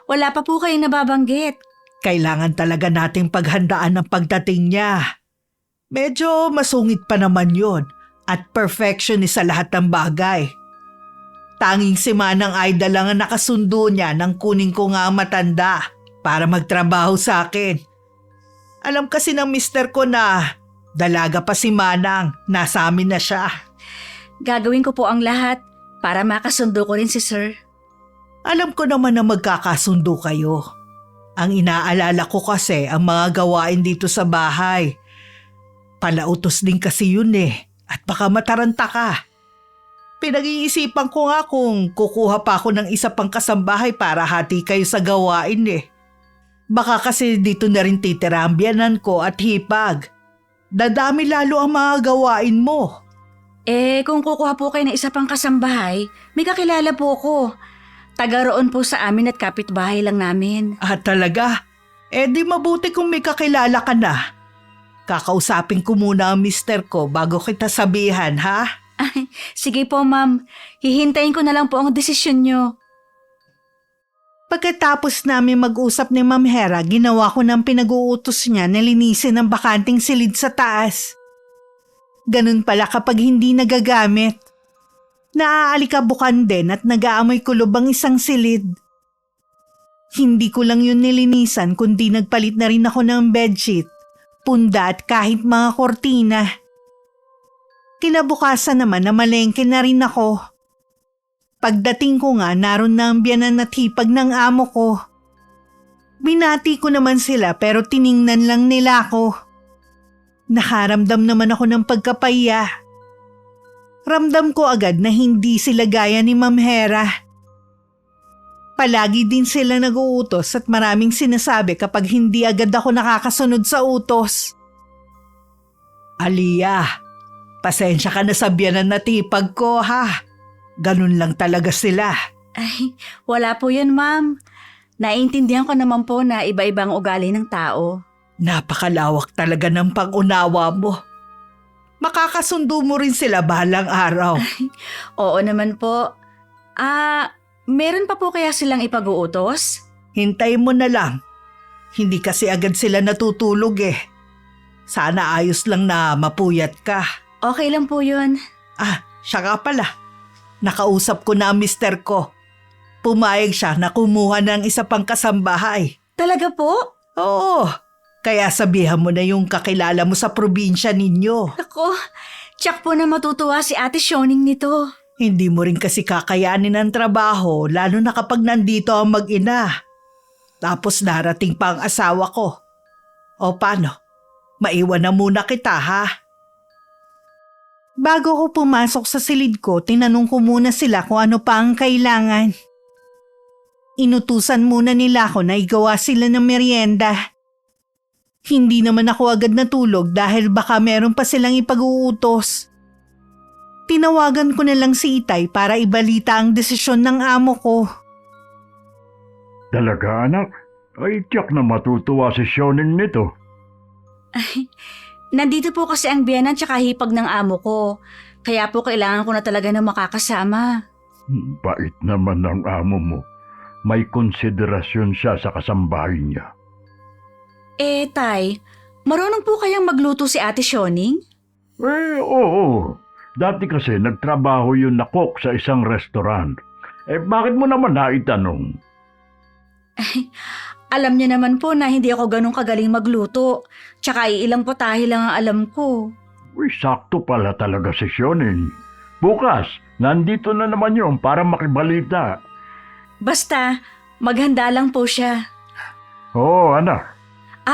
B: Wala pa po kayong nababanggit.
E: Kailangan talaga nating paghandaan ang pagdating niya. Medyo masungit pa naman yun at perfectionist sa lahat ng bagay. Tanging si Manang Aida lang ang nakasundo niya nang kunin ko nga ang matanda para magtrabaho sa akin. Alam kasi ng mister ko na dalaga pa si Manang, nasa amin na siya.
B: Gagawin ko po ang lahat para makasundo ko rin si sir.
E: Alam ko naman na magkakasundo kayo. Ang inaalala ko kasi ang mga gawain dito sa bahay. Palautos din kasi yun at baka mataranta ka. Pinag-iisipan ko nga kung kukuha pa ako ng isa pang kasambahay para hati kayo sa gawain Baka kasi dito na rin titira ang biyanan ko at hipag. Dadami lalo ang mga gawain mo.
B: Kung kukuha po kayo ng isa pang kasambahay, may kakilala po ako. Taga roon po sa amin at kapitbahay lang namin.
E: Talaga? Di mabuti kung may kakilala ka na. Kakausapin ko muna ang mister ko bago kita sabihan, ha?
B: Sige po, ma'am. Hihintayin ko na lang po ang desisyon nyo.
C: Pagkatapos namin mag-usap ni Ma'am Hera, ginawa ko ng pinag-uutos niya na linisin ang bakanting silid sa taas. Ganun pala kapag hindi nagagamit. Naaalikabukan din at nag-aamoy kulob ang isang silid. Hindi ko lang yun nilinisan kundi nagpalit na rin ako ng bedsheet, punda at kahit mga kortina. Kinabukasan naman na malengke na rin ako. Pagdating ko nga naroon na ang biyanan at hipag ng amo ko. Binati ko naman sila pero tiningnan lang nila ako. Nakaramdam naman ako ng pagkapahiya. Ramdam ko agad na hindi sila gaya ni Ma'am Hera. Palagi din sila nag-uutos at maraming sinasabi kapag hindi agad ako nakakasunod sa utos.
E: Aliyah, Pasensya ka na sa biyanan na tipag ko, ha? Ganun lang talaga sila.
B: Ay, wala po yun, ma'am. Naiintindihan ko naman po na iba-ibang ugali ng tao.
E: Napakalawak talaga ng pag-unawa mo. Makakasundo mo rin sila balang araw.
B: Oo naman po. Meron pa po kaya silang ipag-uutos?
E: Hintayin mo na lang. Hindi kasi agad sila natutulog eh. Sana ayos lang na mapuyat ka.
B: Okay lang po yun.
E: Siya nga pala. Nakausap ko na ang mister ko. Pumayag siya na kumuha ng isa pang kasambahay.
B: Talaga po?
E: Oo, kaya sabihan mo na yung kakilala mo sa probinsya ninyo.
B: Ako, tsak po na matutuwa si Ate Shoning nito.
E: Hindi mo rin kasi kakayanin ang trabaho lalo na kapag nandito ang mag-ina. Tapos darating pa ang asawa ko. O paano? Maiwan na muna kita, ha?
C: Bago ko pumasok sa silid ko, tinanong ko muna sila kung ano pa ang kailangan. Inutusan muna nila ako na igawa sila ng merienda. Hindi naman ako agad natulog dahil baka meron pa silang ipag-uutos. Tinawagan ko na lang si Itay para ibalita ang desisyon ng amo ko.
A: Talaga anak? Ay, tiyak na matutuwa si Shoning nito.
B: Nandito po kasi ang biyanan tsaka hipag ng amo ko. Kaya po kailangan ko na talaga ng makakasama.
A: Bait naman ng amo mo. May konsiderasyon siya sa kasambahay niya.
B: Tay, marunong po kayang magluto si Ate Shoning?
A: Oo. Dati kasi nagtrabaho yun na cook sa isang restaurant. Bakit mo naman naitanong?
B: Alam niya naman po na hindi ako ganun kagaling magluto. Tsaka ilang putahe lang ang alam ko.
A: Sakto pala talaga si Shoning. Bukas, nandito na naman yun para makibalita.
B: Basta, maghanda lang po siya.
A: Oo, anak.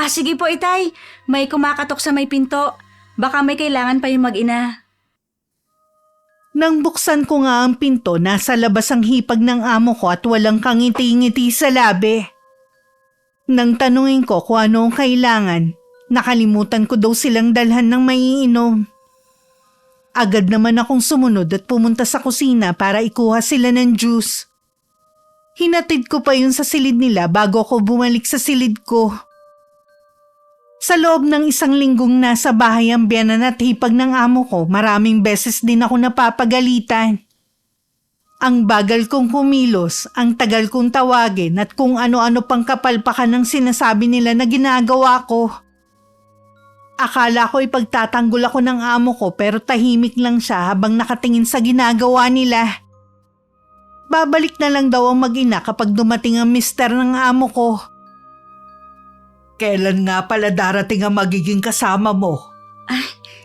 B: Sige po, Itay. May kumakatok sa may pinto. Baka may kailangan pa yung mag-ina.
C: Nang buksan ko nga ang pinto, nasa labas ang hipag ng amo ko at walang kangiti-ngiti sa labi. Nang tanungin ko kung ano ang kailangan, nakalimutan ko daw silang dalhan ng maiinom. Agad naman akong sumunod at pumunta sa kusina para ikuha sila ng juice. Hinatid ko pa yun sa silid nila bago ako bumalik sa silid ko. Sa loob ng 1 linggong nasa bahay ang biyanan at hipag ng amo ko, maraming beses din ako napapagalitan. Ang bagal kong kumilos, ang tagal kong tawagin at kung ano-ano pang kapalpakan ng sinasabi nila na ginagawa ko. Akala ko ipagtatanggol ako ng amo ko pero tahimik lang siya habang nakatingin sa ginagawa nila. Babalik na lang daw ang mag-ina kapag dumating ang mister ng amo ko.
E: Kailan nga pala darating ang magiging kasama mo?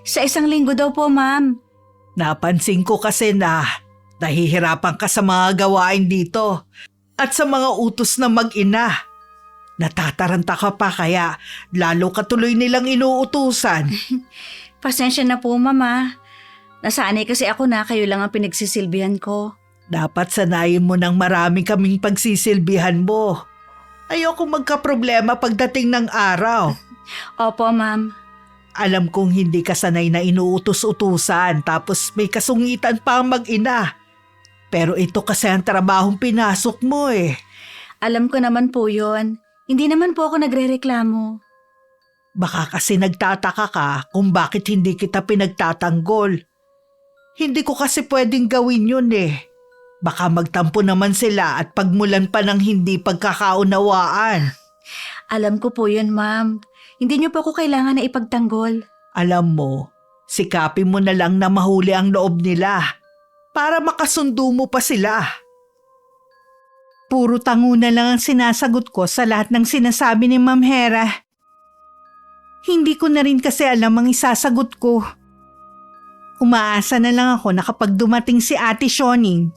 B: Sa 1 linggo daw po, ma'am.
E: Napansin ko kasi na nahihirapan ka sa mga gawain dito at sa mga utos na mag-ina. Natataranta ka pa kaya lalo ka tuloy nilang inuutusan.
B: Pasensya na po, mama. Nasanay kasi ako na kayo lang ang pinagsisilbihan ko.
E: Dapat sanayin mo ng marami kaming pagsisilbihan mo. Ayoko magka-problema pagdating ng araw.
B: Opo, ma'am.
E: Alam kong hindi ka sanay na inuutos-utusan tapos may kasungitan pa ang mag-ina. Pero ito kasi ang trabahong pinasok mo eh.
B: Alam ko naman po yun. Hindi naman po ako nagrereklamo.
E: Baka kasi nagtataka ka kung bakit hindi kita pinagtatanggol. Hindi ko kasi pwedeng gawin yun eh. Baka magtampo naman sila at pagmulan pa ng hindi pagkakaunawaan.
B: Alam ko po yun, ma'am. Hindi niyo po ako kailangan na ipagtanggol.
E: Alam mo, sikapin mo na lang na mahuli ang loob nila para makasundo mo pa sila.
C: Puro tango na lang ang sinasagot ko sa lahat ng sinasabi ni Ma'am Hera. Hindi ko na rin kasi alam ang isasagot ko. Umaasa na lang ako na kapag dumating si Ate Shoning,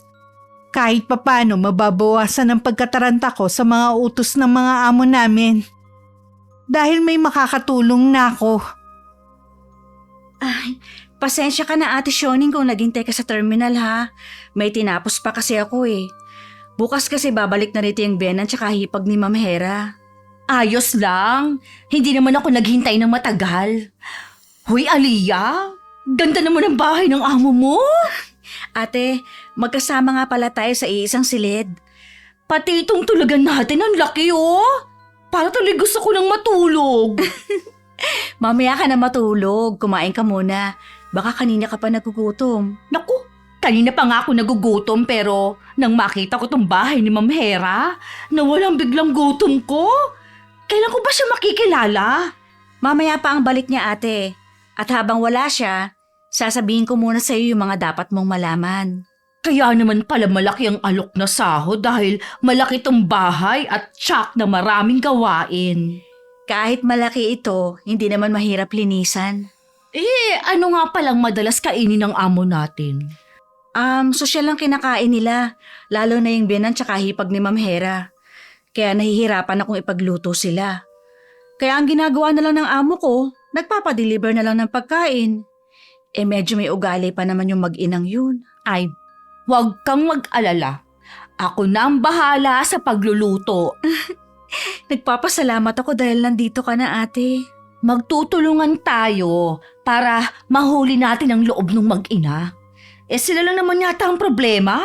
C: kahit papano mababawasan ang pagkataranta ko sa mga utos ng mga amo namin. Dahil may makakatulong na ako.
B: Pasensya ka na, Ate Shoning, kung naghintay ka sa terminal, ha? May tinapos pa kasi ako eh. Bukas kasi babalik na rito yung biyanan tsaka hipag ni Ma'am Hera.
D: Ayos lang. Hindi naman ako naghintay ng matagal. Huy, Aliyah, Ganda naman ang bahay ng amo mo.
B: Ate, magkasama nga pala tayo sa iisang silid.
D: Pati itong tulugan natin, ang laki oh. Para tuloy gusto ko nang matulog.
B: Mamaya ka na matulog, kumain ka muna. Baka kanina ka pa nagugutom.
D: Naku, kanina pa nga ako nagugutom pero nang makita ko tong bahay ni Ma'am Hera, nawalang biglang gutom ko. Kailan ko ba siya makikilala?
B: Mamaya pa ang balik niya, ate. At habang wala siya, sasabihin ko muna sa iyo yung mga dapat mong malaman.
D: Kaya naman pala malaki ang alok na sahod dahil malaki tong bahay at tsak na maraming gawain.
B: Kahit malaki ito, hindi naman mahirap linisan.
D: Ano nga palang madalas kainin ng amo natin?
B: Sosyal lang kinakain nila, lalo na yung biyanan tsaka hipag ni Ma'am Hera. Kaya nahihirapan akong ipagluto sila. Kaya ang ginagawa na lang ng amo ko, nagpapadeliver na lang ng pagkain. Medyo may ugali pa naman yung mag-inang yun.
D: Ay, huwag kang mag-alala. Ako na ang bahala sa pagluluto.
B: Nagpapasalamat ako dahil nandito ka na, ate.
D: Magtutulungan tayo para mahuli natin ang loob ng mag-ina. Sila lang naman yata ang problema.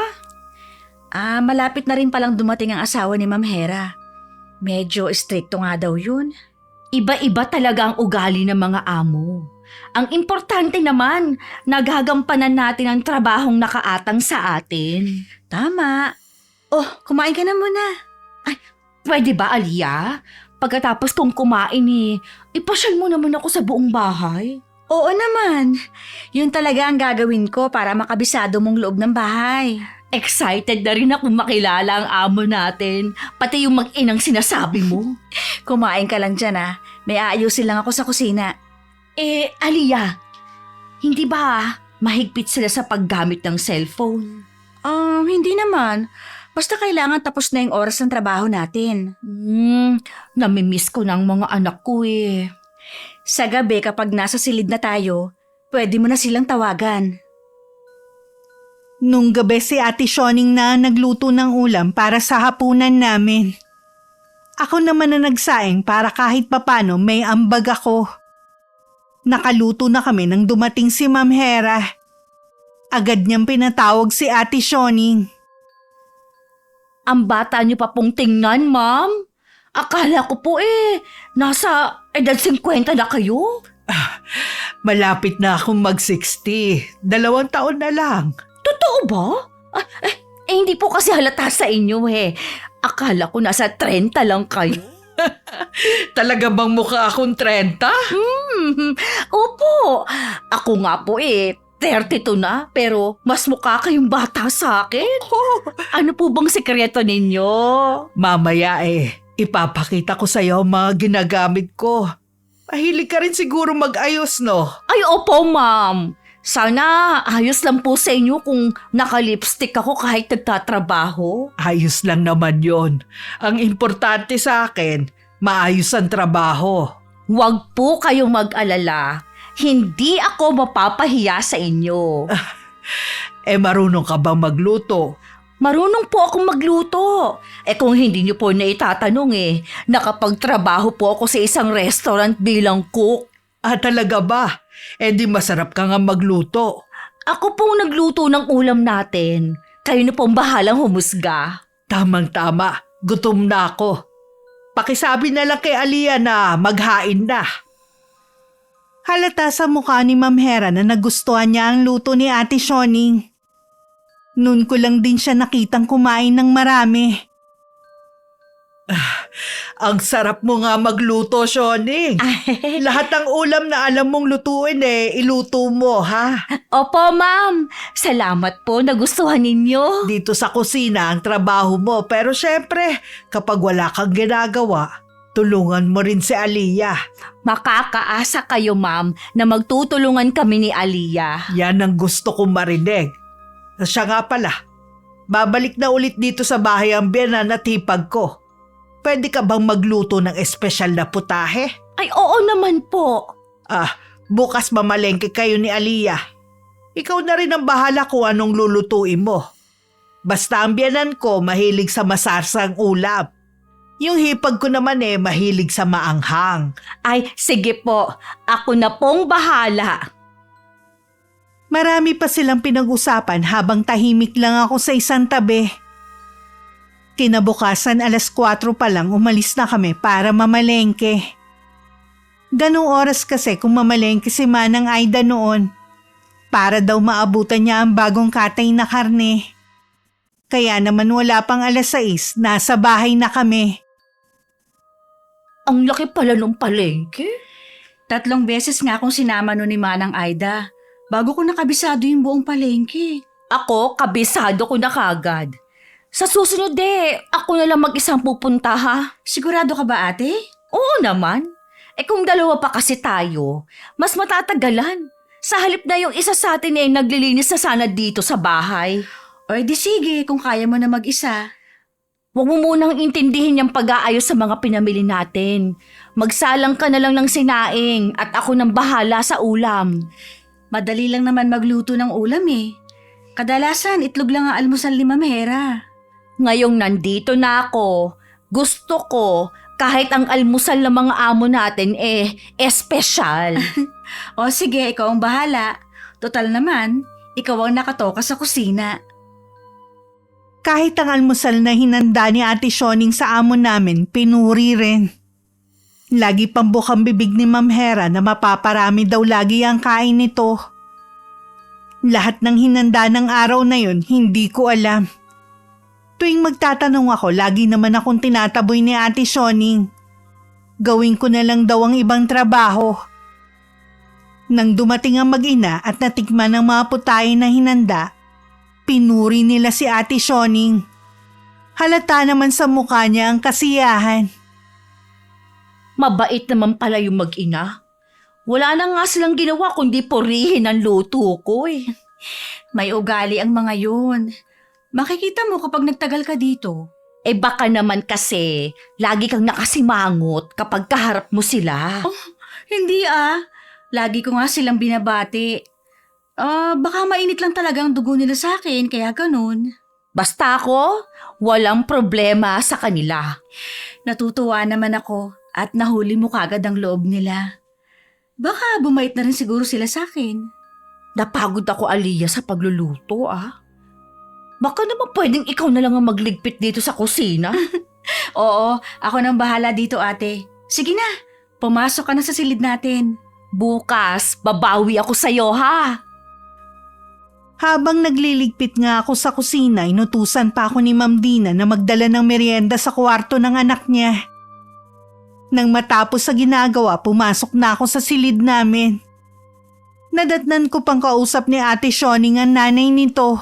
B: Malapit na rin palang dumating ang asawa ni Ma'am Hera. Medyo stricto nga daw yun.
D: Iba-iba talaga ang ugali ng mga amo. Ang importante naman, naggagampanan natin ang trabahong nakaatang sa atin.
B: Tama. Oh, kumain ka na muna.
D: Pwede ba, Aliyah? Pagkatapos kong kumain ipasyal mo naman ako sa buong bahay.
B: Oo naman. Yun talaga ang gagawin ko para makabisado mong loob ng bahay.
D: Excited na rin ako makilala ang amo natin, pati yung mag-inang sinasabi mo.
B: Kumain ka lang dyan May aayusin lang ako sa kusina.
D: Aliyah, hindi ba mahigpit sila sa paggamit ng cellphone?
B: Hindi naman. Basta kailangan tapos na yung oras ng trabaho natin.
D: Namimiss ko ng mga anak ko
B: Sa gabi kapag nasa silid na tayo, pwede mo na silang tawagan.
C: Nung gabi si Ate Shoning na nagluto ng ulam para sa hapunan namin. Ako naman na nagsaing para kahit papano may ambag ako. Nakaluto na kami nang dumating si Ma'am Hera. Agad niyang pinatawag si Ate Shoning.
D: Ang bata niyo pa pong tingnan, ma'am. Akala ko po nasa edad 50 na kayo.
E: Malapit na akong mag-60. 2 taon na lang.
D: Totoo ba? Hindi po kasi halata sa inyo Akala ko nasa 30 lang kayo.
E: Talaga bang mukha akong 30?
D: Opo. Ako nga po 32 na, pero mas mukha kayong bata sa akin. Ano po bang sekreto ninyo?
E: Mamaya ipapakita ko sa'yo ang mga ginagamit ko. Mahilig ka rin siguro mag-ayos, no?
D: Ay, opo, ma'am. Sana ayos lang po sa inyo kung naka-lipstick ako kahit nagtatrabaho.
E: Ayos lang naman yon. Ang importante sa akin, maayos ang trabaho.
D: Huwag po kayong mag-alala. Hindi ako mapapahiya sa inyo.
E: Marunong ka bang magluto?
D: Marunong po akong magluto. Kung hindi niyo po naitatanong nakapagtrabaho po ako sa isang restaurant bilang cook.
E: Talaga ba? Di masarap ka nga magluto.
D: Ako pong nagluto ng ulam natin. Kayo na pong bahalang humusga.
E: Tamang-tama, gutom na ako. Pakisabi na lang kay Aliyah na maghain na.
C: Halata sa mukha ni Ma'am Hera na nagustuhan niya ang luto ni Ate Shoning. Noon ko lang din siya nakitang kumain ng marami.
E: Ang sarap mo nga magluto, Shoning. Lahat ng ulam na alam mong lutuin iluto mo, ha?
D: Opo, ma'am. Salamat po, nagustuhan ninyo.
E: Dito sa kusina ang trabaho mo, pero syempre, kapag wala kang ginagawa, tulungan mo rin si Aliyah.
D: Makakaasa kayo, ma'am, na magtutulungan kami ni Aliyah.
E: Yan ang gusto kong marinig. Siya nga pala, babalik na ulit dito sa bahay ang biyanan at hipag ko. Pwede ka bang magluto ng espesyal na putahe?
D: Ay, oo naman po.
E: Bukas mamalengke kayo ni Aliyah. Ikaw na rin ang bahala kung anong lulutuin mo. Basta ang biyanan ko mahilig sa masarsang ulam. Yung hipag ko naman mahilig sa maanghang.
D: Ay, sige po. Ako na pong bahala.
C: Marami pa silang pinag-usapan habang tahimik lang ako sa isang tabi. Kinabukasan 4:00 pa lang umalis na kami para mamalengke. Ganong oras kasi kung mamalengke si Manang Aida noon. Para daw maabutan niya ang bagong katay na karne. Kaya naman wala pang 6:00, nasa bahay na kami.
D: Ang laki pala nung palengke.
B: 3 beses nga akong sinama no ni Manang Aida bago ko nakabisado yung buong palengke.
D: Ako, kabisado ko na kagad. Sa susunod ako na lang mag-isang pupunta ha.
B: Sigurado ka ba, ate?
D: Oo naman. Kung dalawa pa kasi tayo, mas matatagalan. Sa halip na yung isa sa atin naglilinis na sana dito sa bahay.
B: O di sige, kung kaya mo na mag-isa.
D: Huwag mo munang intindihin yung pag-aayos sa mga pinamili natin. Magsalang ka na lang ng sinaing at ako nang bahala sa ulam.
B: Madali lang naman magluto ng ulam eh. Kadalasan, itlog lang ang almusal ni Ma'am Hera.
D: Ngayong nandito na ako, gusto ko kahit ang almusal ng mga amo natin espesyal.
B: O sige, ikaw ang bahala. Total naman, ikaw ang nakatoka sa kusina.
C: Kahit ang almusal na hinanda ni Ate Shoning sa amo namin, pinuri rin. Lagi pang bukang bibig ni Ma'am Hera na mapaparami daw lagi ang kain nito. Lahat ng hinanda ng araw na yun, hindi ko alam. Tuwing magtatanong ako, lagi naman akong tinataboy ni Ate Shoning. Gawin ko na lang daw ang ibang trabaho. Nang dumating ang mag-ina at natikman ang mga putahe na hinanda, pinuri nila si Ate Shoning. Halata naman sa mukha niya ang kasiyahan.
D: Mabait naman pala yung mag-ina. Wala na nga silang ginawa kundi purihin ang luto ko eh.
B: May ugali ang mga yun. Makikita mo kapag nagtagal ka dito.
D: Baka naman kasi lagi kang nakasimangot kapag kaharap mo sila.
B: Hindi Lagi ko nga silang binabati. Baka mainit lang talaga ang dugo nila sa akin, kaya ganun.
D: Basta ako, walang problema sa kanila.
B: Natutuwa naman ako at nahuli mo kagad ang loob nila. Baka bumait na rin siguro sila sa akin.
D: Napagod ako, Aliyah, sa pagluluto Baka naman pwedeng ikaw na lang ang magligpit dito sa kusina.
B: Oo, ako nang bahala dito, ate. Sige na, pumasok ka na sa silid natin.
D: Bukas, babawi ako sa'yo ha.
C: Habang nagliligpit nga ako sa kusina, inutusan pa ako ni Ma'am Dina na magdala ng merienda sa kwarto ng anak niya. Nang matapos sa ginagawa, pumasok na ako sa silid namin. Nadatnan ko pang kausap ni Ate Shoning ang nanay nito.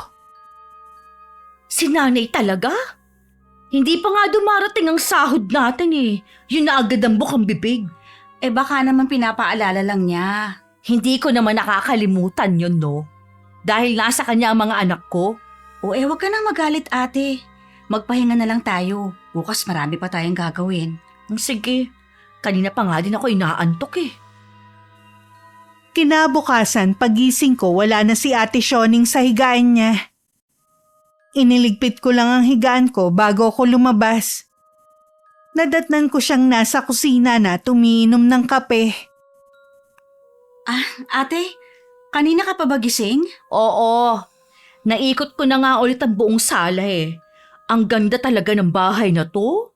D: Si nanay talaga? Hindi pa nga dumarating ang sahod natin Yun na agad ang bukang bibig.
B: Baka naman pinapaalala lang niya.
D: Hindi ko naman nakakalimutan yun, no? Dahil nasa kanya ang mga anak ko.
B: Wag ka nang magalit, ate. Magpahinga na lang tayo. Bukas marami pa tayong gagawin.
D: Sige, kanina pa nga din ako inaantok
C: Kinabukasan, pagising ko, wala na si Ate Shoning sa higaan niya. Iniligpit ko lang ang higaan ko bago ako lumabas. Nadatnan ko siyang nasa kusina na tumiinom ng kape.
B: Ate, kanina ka pa ba gising?
D: Oo, naikot ko na nga ulit ang buong sala Ang ganda talaga ng bahay na to.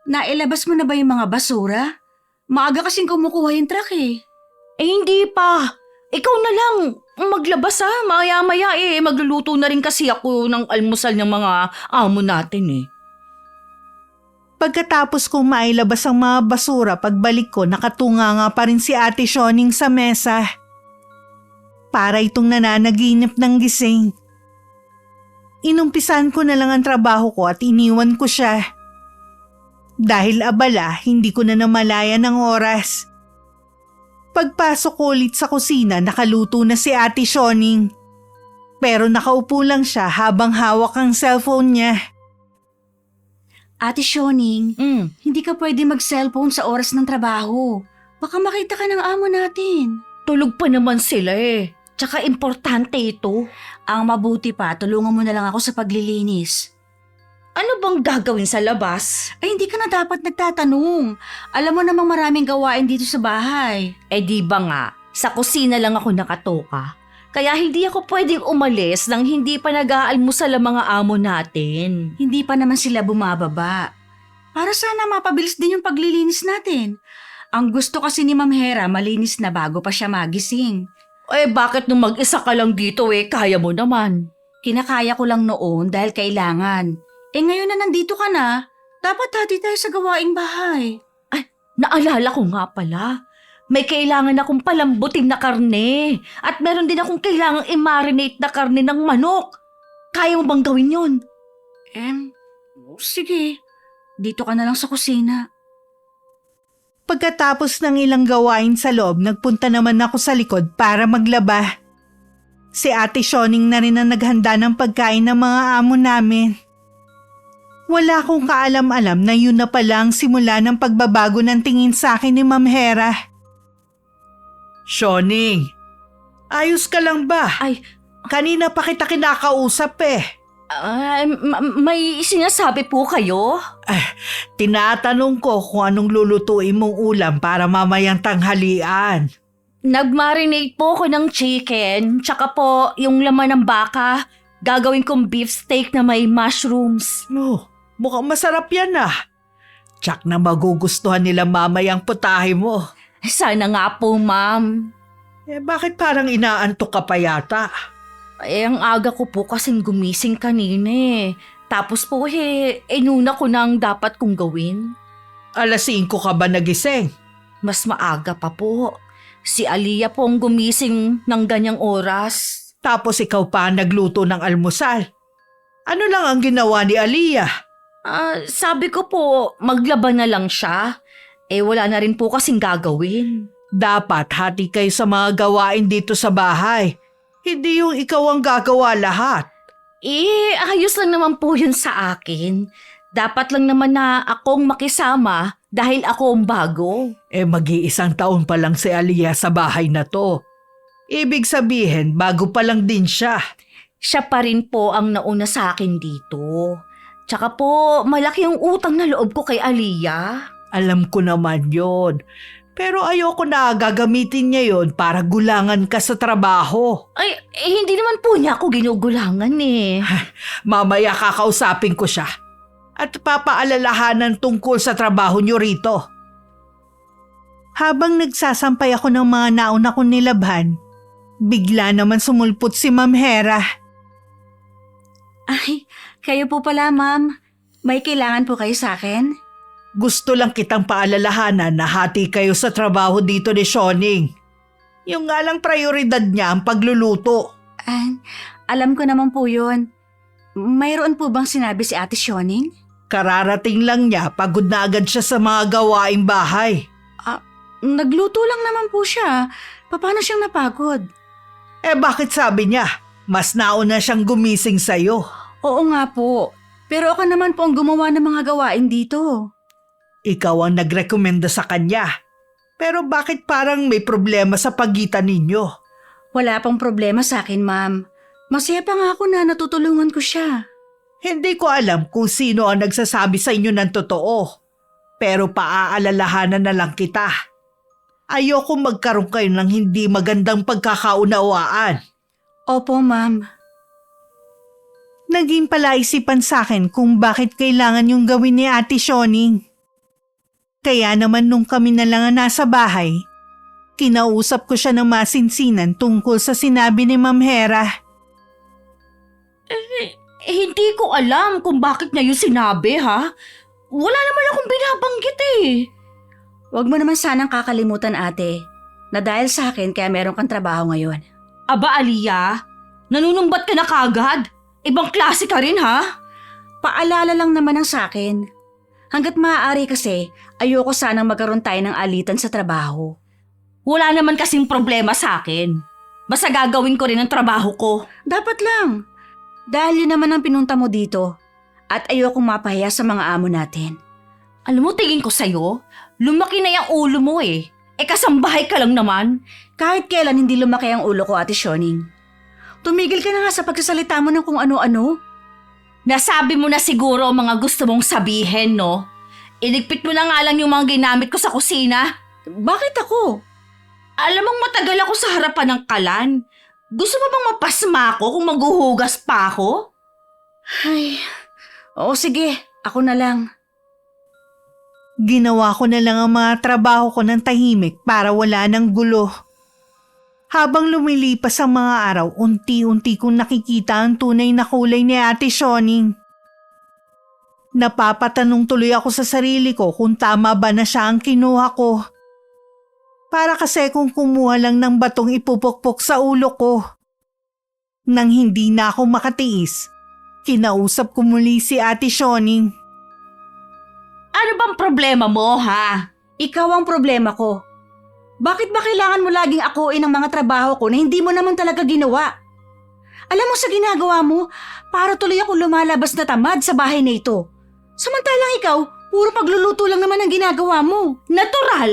B: Nailabas mo na ba yung mga basura? Maaga kasing kumukuha yung truck
D: Hindi pa. Ikaw na lang maglabas Maya-maya magluluto na rin kasi ako ng almusal ng mga amo natin
C: Pagkatapos kong mailabas ang mga basura, pagbalik ko nakatunga nga pa rin si Ate Shoning sa mesa. Para itong nananaginip ng gising. Inumpisan ko na lang ang trabaho ko at iniwan ko siya. Dahil abala, hindi ko na namalayan ang oras. Pagpasok ko ulit sa kusina, nakaluto na si Ate Shoning. Pero nakaupo lang siya habang hawak ang cellphone niya.
B: Ate Shoning, hindi ka pwede mag-cellphone sa oras ng trabaho. Baka makita ka ng amo natin.
D: Tulog pa naman sila Tsaka importante ito.
B: Ang mabuti pa, tulungan mo na lang ako sa paglilinis.
D: Ano bang gagawin sa labas?
B: Hindi ka na dapat nagtatanong. Alam mo namang maraming gawain dito sa bahay.
D: Di ba nga, sa kusina lang ako nakatoka. Kaya hindi ako pwedeng umalis nang hindi pa nag-aalmusal ang mga amo natin.
B: Hindi pa naman sila bumababa. Para sana mapabilis din yung paglilinis natin. Ang gusto kasi ni Ma'am Hera malinis na bago pa siya magising.
D: Eh bakit nung mag-isa ka lang dito kaya mo naman?
B: Kinakaya ko lang noon dahil kailangan. Ngayon na nandito ka na, dapat hati tayo sa gawaing bahay.
D: Naalala ko nga pala. May kailangan akong palambutin na karne. At meron din akong kailangang i-marinate na karne ng manok. Kaya mo bang gawin yon?
B: Sige. Dito ka na lang sa kusina.
C: Pagkatapos ng ilang gawain sa loob, nagpunta naman ako sa likod para maglaba. Si Ate Shoning na rin ang naghanda ng pagkain ng mga amo namin. Wala akong kaalam-alam na yun na pala ang simula ng pagbabago ng tingin sa akin ni Ma'am Hera.
E: Shoning, ayos ka lang ba?
D: Ay,
E: Kanina pa kita kinakausap
D: may sinasabi po kayo?
E: Tinatanong ko kung anong lulutuin mong ulam para mamayang tanghalian.
D: Nag-marinate po ko ng chicken, tsaka po yung laman ng baka. Gagawin kong beef steak na may mushrooms.
E: Mukhang masarap yan Tsak na magugustuhan nila mamayang putahe mo.
D: Sana nga po, ma'am.
E: Bakit parang inaantok ka pa yata?
D: Ang aga ko po kasing gumising kanina. Tapos po inuna ko na ang dapat kong gawin.
E: 5:00 ka ba nagising?
D: Mas maaga pa po. Si Aliyah po ang gumising ng ganyang oras.
E: Tapos ikaw pa ang nagluto ng almusal. Ano lang ang ginawa ni Aliyah?
D: Sabi ko po, maglaban na lang siya. Wala na rin po kasing gagawin.
E: Dapat hati kayo sa mga gawain dito sa bahay. Hindi yung ikaw ang gagawa lahat.
D: Ayos lang naman po yun sa akin. Dapat lang naman na akong makisama dahil ako ang bago.
E: Mag-iisang taon pa lang si Aliyah sa bahay na to. Ibig sabihin, bago pa lang din siya.
D: Siya pa rin po ang nauna sa akin dito. Tsaka po, malaki ang utang na loob ko kay Aliyah.
E: Alam ko naman yon. Pero ayoko na gagamitin niya yon para gulangan ka sa trabaho.
D: Hindi naman po niya ako ginugulangan
E: Mamaya kakausapin ko siya. At papaalalahanan tungkol sa trabaho niyo rito.
C: Habang nagsasampay ako ng mga nauna kong nilabhan, bigla naman sumulpot si Ma'am Hera.
B: Kayo po pala, ma'am. May kailangan po kayo sa akin?
E: Gusto lang kitang paalalahanan na hati kayo sa trabaho dito ni Shoning. Yung nga lang prioridad niya ang pagluluto.
B: Alam ko naman po yun. Mayroon po bang sinabi si Ate Shoning?
E: Kararating lang niya, pagod na agad siya sa mga gawaing bahay.
B: Nagluto lang naman po siya. Paano siyang napagod?
E: Bakit sabi niya? Mas nauna siyang gumising sa'yo.
B: Oo nga po. Pero ako naman po ang gumawa ng mga gawain dito.
E: Ikaw ang nagrekomenda sa kanya. Pero bakit parang may problema sa pagitan ninyo?
B: Wala pong problema sa akin, ma'am. Masaya pa nga ako na natutulungan ko siya.
E: Hindi ko alam kung sino ang nagsasabi sa inyo ng totoo. Pero paaalalahanan na lang kita. Ayoko magkaroon kayo ng hindi magandang pagkakaunawaan.
B: Opo, ma'am.
C: Naging palaisipan sa akin kung bakit kailangan yung gawin ni Ate Shoning. Kaya naman nung kami na lang ang nasa bahay, kinausap ko siya ng masinsinan tungkol sa sinabi ni Ma'am Hera.
D: Hindi ko alam kung bakit niya yung sinabi, ha? Wala naman akong binabanggit
B: Huwag mo naman sanang kakalimutan, ate, na dahil sa akin kaya meron kang trabaho ngayon.
D: Aba, Aliyah, nanunumbat ka na kagad? Ibang klase ka rin, ha?
B: Paalala lang naman ang sa akin. Hanggat maaari kasi, ayoko sanang magkaroon tayo ng alitan sa trabaho.
D: Wala naman kasing problema sa akin. Basta gagawin ko rin ang trabaho ko.
B: Dapat lang. Dahil yun naman ang pinunta mo dito. At ayokong mapahiya sa mga amo natin.
D: Alam mo, tingin ko sa'yo, lumaki na yung ulo mo kasambahay ka lang naman.
B: Kahit kailan hindi lumaki ang ulo ko, Ate Shoning. Tumigil ka na nga sa pagsasalita mo ng kung ano-ano.
D: Nasabi mo na siguro ang mga gusto mong sabihin, no? Iligpit mo na nga lang yung mga ginamit ko sa kusina.
B: Bakit ako?
D: Alam mong matagal ako sa harapan ng kalan. Gusto mo bang mapasma ako kung maghuhugas pa ako?
B: Ay, oo sige, ako na lang.
C: Ginawa ko na lang ang mga trabaho ko ng tahimik para wala ng gulo. Habang lumilipas ang mga araw, unti-unti kong nakikita ang tunay na kulay ni Ate Shoning. Napapatanong tuloy ako sa sarili ko kung tama ba na siya ang kinuha ko. Para kasi kung kumuha lang ng batong ipupukpok sa ulo ko. Nang hindi na ako makatiis, kinausap ko muli si Ate Shoning.
D: Ano bang problema mo, ha?
B: Ikaw ang problema ko. Bakit ba kailangan mo laging akuin ang mga trabaho ko na hindi mo naman talaga ginawa? Alam mo sa ginagawa mo, para tuloy ako lumalabas na tamad sa bahay na ito. Samantalang ikaw, puro pagluluto lang naman ang ginagawa mo.
D: Natural.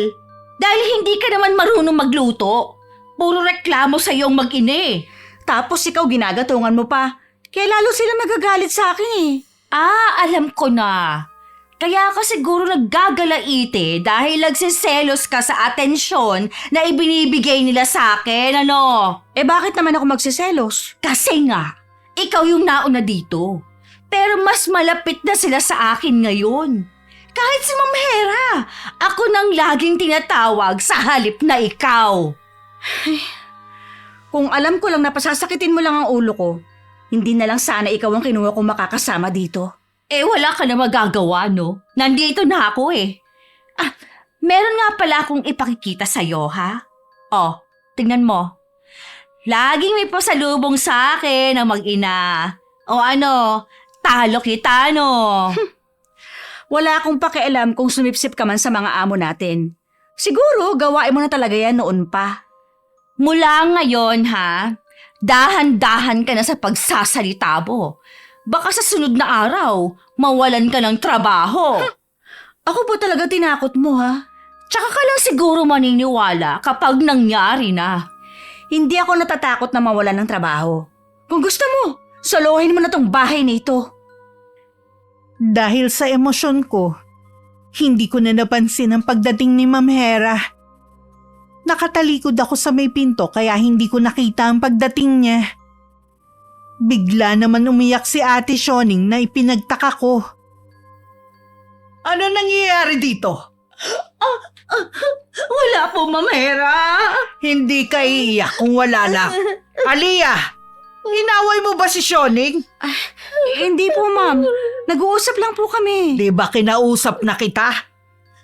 D: Dahil hindi ka naman marunong magluto. Puro reklamo sa iyong mag-ina.
B: Tapos ikaw ginagatungan mo pa. Kaya lalo sila nagagalit sa akin eh.
D: Alam ko na. Kaya ka siguro naggagalaite dahil nagsiselos ka sa atensyon na ibinibigay nila sa akin, ano?
B: Eh bakit naman ako magsiselos?
D: Kasi nga, ikaw yung nauna dito. Pero mas malapit na sila sa akin ngayon. Kahit si Ma'am Hera, ako nang laging tinatawag sa halip na ikaw.
B: Kung alam ko lang na pasasakitin mo lang ang ulo ko, hindi na lang sana ikaw ang kinuha kong makakasama dito.
D: Wala ka na magagawa, no? Nandito na ako eh. Meron nga pala akong ipakikita sa'yo, ha? Tingnan mo. Laging may pasalubong sa akin ang mag-ina. O ano, talo kita, no?
B: Wala akong pakialam kung sumipsip ka man sa mga amo natin. Siguro, gawain mo na talaga yan noon pa.
D: Mula ngayon, ha? Dahan-dahan ka na sa pagsasalita mo. Baka sa sunod na araw, mawalan ka ng trabaho.
B: Ako po talaga tinakot mo, ha?
D: Tsaka ka lang siguro maniniwala kapag nangyari na.
B: Hindi ako natatakot na mawalan ng trabaho. Kung gusto mo, solohin mo na tong bahay na ito.
C: Dahil sa emosyon ko, hindi ko na napansin ang pagdating ni Ma'am Hera. Nakatalikod ako sa may pinto kaya hindi ko nakita ang pagdating niya. Bigla naman umiyak si Ate Shoning na ipinagtaka ko.
E: Ano nangyayari dito?
D: Wala po, Ma'am Hera.
E: Hindi ka iiyak kung wala lang. Aliyah, inaway mo ba si Shoning?
B: Hindi po, ma'am. Nag-uusap lang po kami.
E: Di ba kinausap na kita?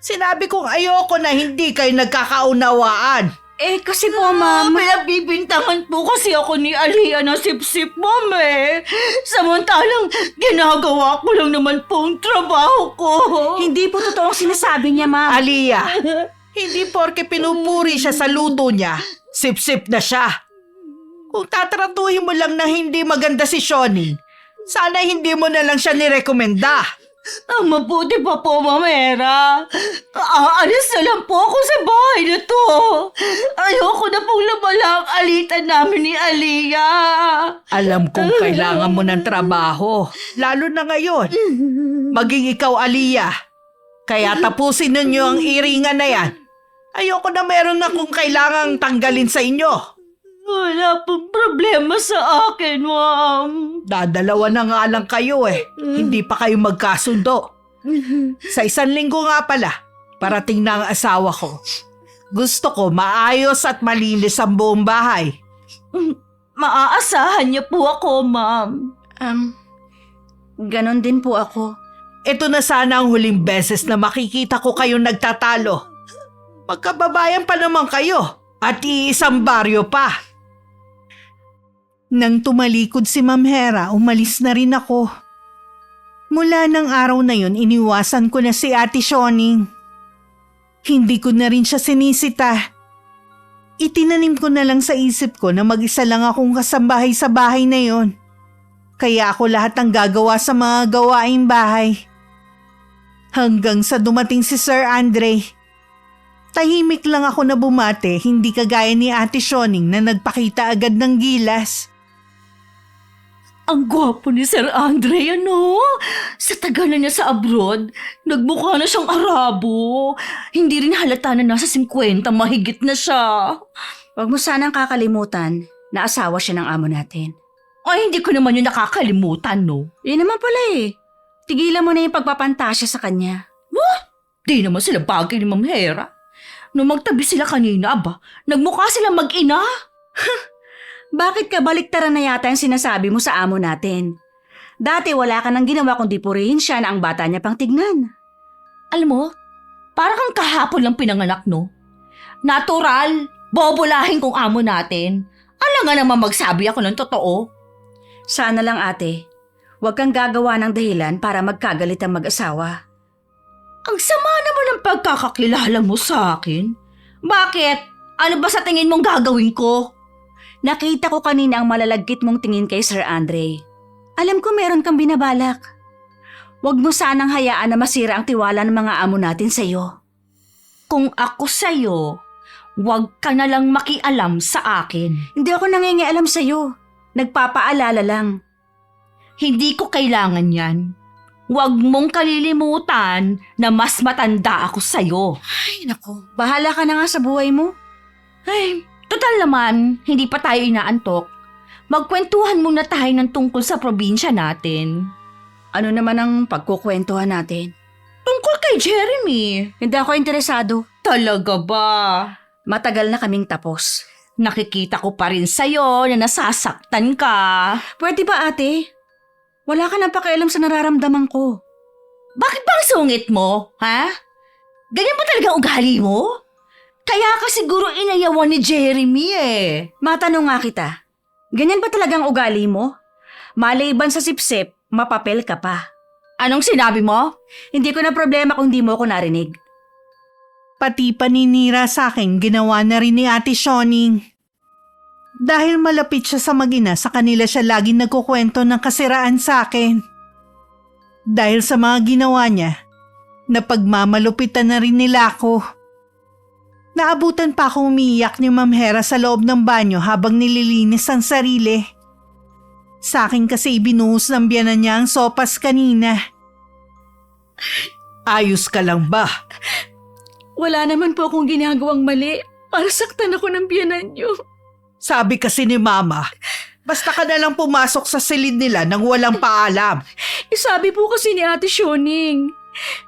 E: Sinabi kong ayoko na hindi kayo nagkakaunawaan.
B: Kasi po, ma'am.
D: Pinagbibintangan po kasi ako ni Aliyah na sip-sip, Ma'am eh. Samantalang ginagawa ko lang naman po ang trabaho ko.
B: Hindi po totoo ang sinasabi niya, ma'am.
E: Aliyah, hindi porke pinupuri siya sa luto niya, sip-sip na siya. Kung tatratuhin mo lang na hindi maganda si Shoning, sana hindi mo na lang siya nirekomenda.
D: Mabuti pa po, Ma'am Hera. Aalis na lang po ako sa bahay na to. Ayoko na pong lumala ang alitan namin ni Aliyah.
E: Alam kong kailangan mo ng trabaho, lalo na ngayon. Maging ikaw, Aliyah. Kaya tapusin ninyo ang iringan na yan. Ayoko na meron akong kailangang tanggalin sa inyo.
D: Wala pong problema sa akin, Ma'am.
E: Dadalawa na nga lang kayo eh. Hindi pa kayo magkasundo. Sa 1 linggo nga pala, parating na ang asawa ko. Gusto ko maayos at malinis ang buong bahay.
D: Maaasahan niyo po ako, Ma'am.
B: Ganon din po ako.
E: Ito na sana ang huling beses na makikita ko kayong nagtatalo. Magkababayan pa naman kayo at iisang baryo pa.
C: Nang tumalikod si Ma'am Hera, umalis na rin ako. Mula ng araw na yun, iniwasan ko na si Ate Shoning. Hindi ko na rin siya sinisita. Itinanim ko na lang sa isip ko na mag-isa lang akong kasambahay sa bahay na yon. Kaya ako lahat ang gagawa sa mga gawaing bahay. Hanggang sa dumating si Sir Andre. Tahimik lang ako na bumate, hindi kagaya ni Ate Shoning na nagpakita agad ng gilas.
D: Ang gwapo ni Sir Andre, ano? Sa tagal na niya sa abroad, nagmukha na siyang Arabo. Hindi rin halata na nasa 50, mahigit na siya.
B: Huwag mo sanang kakalimutan, na asawa siya ng amo natin.
D: Ay, hindi ko naman yun nakakalimutan, no?
B: Yun naman pala eh. Tigilan mo na yung pagpapantasya sa kanya.
D: Di naman sila bagay ni Ma'am Hera. Nung magtabi sila kanina, nagmukha silang mag-ina.
B: Bakit ka baliktaran na yata yung sinasabi mo sa amo natin? Dati wala ka nang ginawa kundi purihin siya na ang bata niya pang tignan.
D: Alam mo, para kang kahapon lang pinanganak, no? Natural, bobolahin kong amo natin. Alam nga naman magsabi ako ng totoo.
B: Sana lang ate, huwag kang gagawa ng dahilan para magkagalit ang mag-asawa.
D: Ang sama naman ng pagkakakilala mo sa akin. Bakit? Ano ba sa tingin mong gagawin ko?
B: Nakita ko kanina ang malalagkit mong tingin kay Sir Andre. Alam ko meron kang binabalak. Huwag mo sanang hayaan na masira ang tiwala ng mga amo natin sa iyo.
D: Kung ako sa'yo, huwag ka na lang makialam sa akin.
B: Hindi ako nangingialam sa iyo. Nagpapaalala lang.
D: Hindi ko kailangan yan. Huwag mong kalilimutan na mas matanda ako sa'yo.
B: Ay naku, bahala ka na nga sa buhay mo.
D: Ay, total naman, hindi pa tayo inaantok. Magkwentuhan muna tayo ng tungkol sa probinsya natin.
B: Ano naman ang pagkukwentuhan natin?
D: Tungkol kay Jeremy.
B: Hindi ako interesado.
D: Talaga ba?
B: Matagal na kaming tapos.
D: Nakikita ko pa rin sa'yo na nasasaktan ka.
B: Pwede ba ate? Wala ka nang pakialam sa nararamdaman ko.
D: Bakit bang sungit mo, ha? Ganyan ba talaga ugali mo? Kaya ka siguro inayawan ni Jeremy eh.
B: Matanong nga kita, ganyan ba talagang ugali mo? Maliban sa sipsip, mapapel ka pa.
D: Anong sinabi mo?
B: Hindi ko na problema kung di mo ako narinig.
C: Pati paninira sa akin ginawa na rin ni Ate Shoning. Dahil malapit siya sa mag-ina, sa kanila siya laging nagkukwento ng kasiraan sa akin. Dahil sa mga ginawa niya, napagmamalupitan na rin nila ako. Naabutan pa akong umiiyak ni Ma'am Hera sa loob ng banyo habang nililinis ang sarili. Sa akin kasi ibinuhos ng biyanan niya ang sopas kanina.
E: Ayos ka lang ba?
B: Wala naman po akong ginagawang mali para saktan ako ng biyanan niyo.
E: Sabi kasi ni Mama, basta ka na lang pumasok sa silid nila nang walang paalam.
B: Sabi po kasi ni Ate Shoning,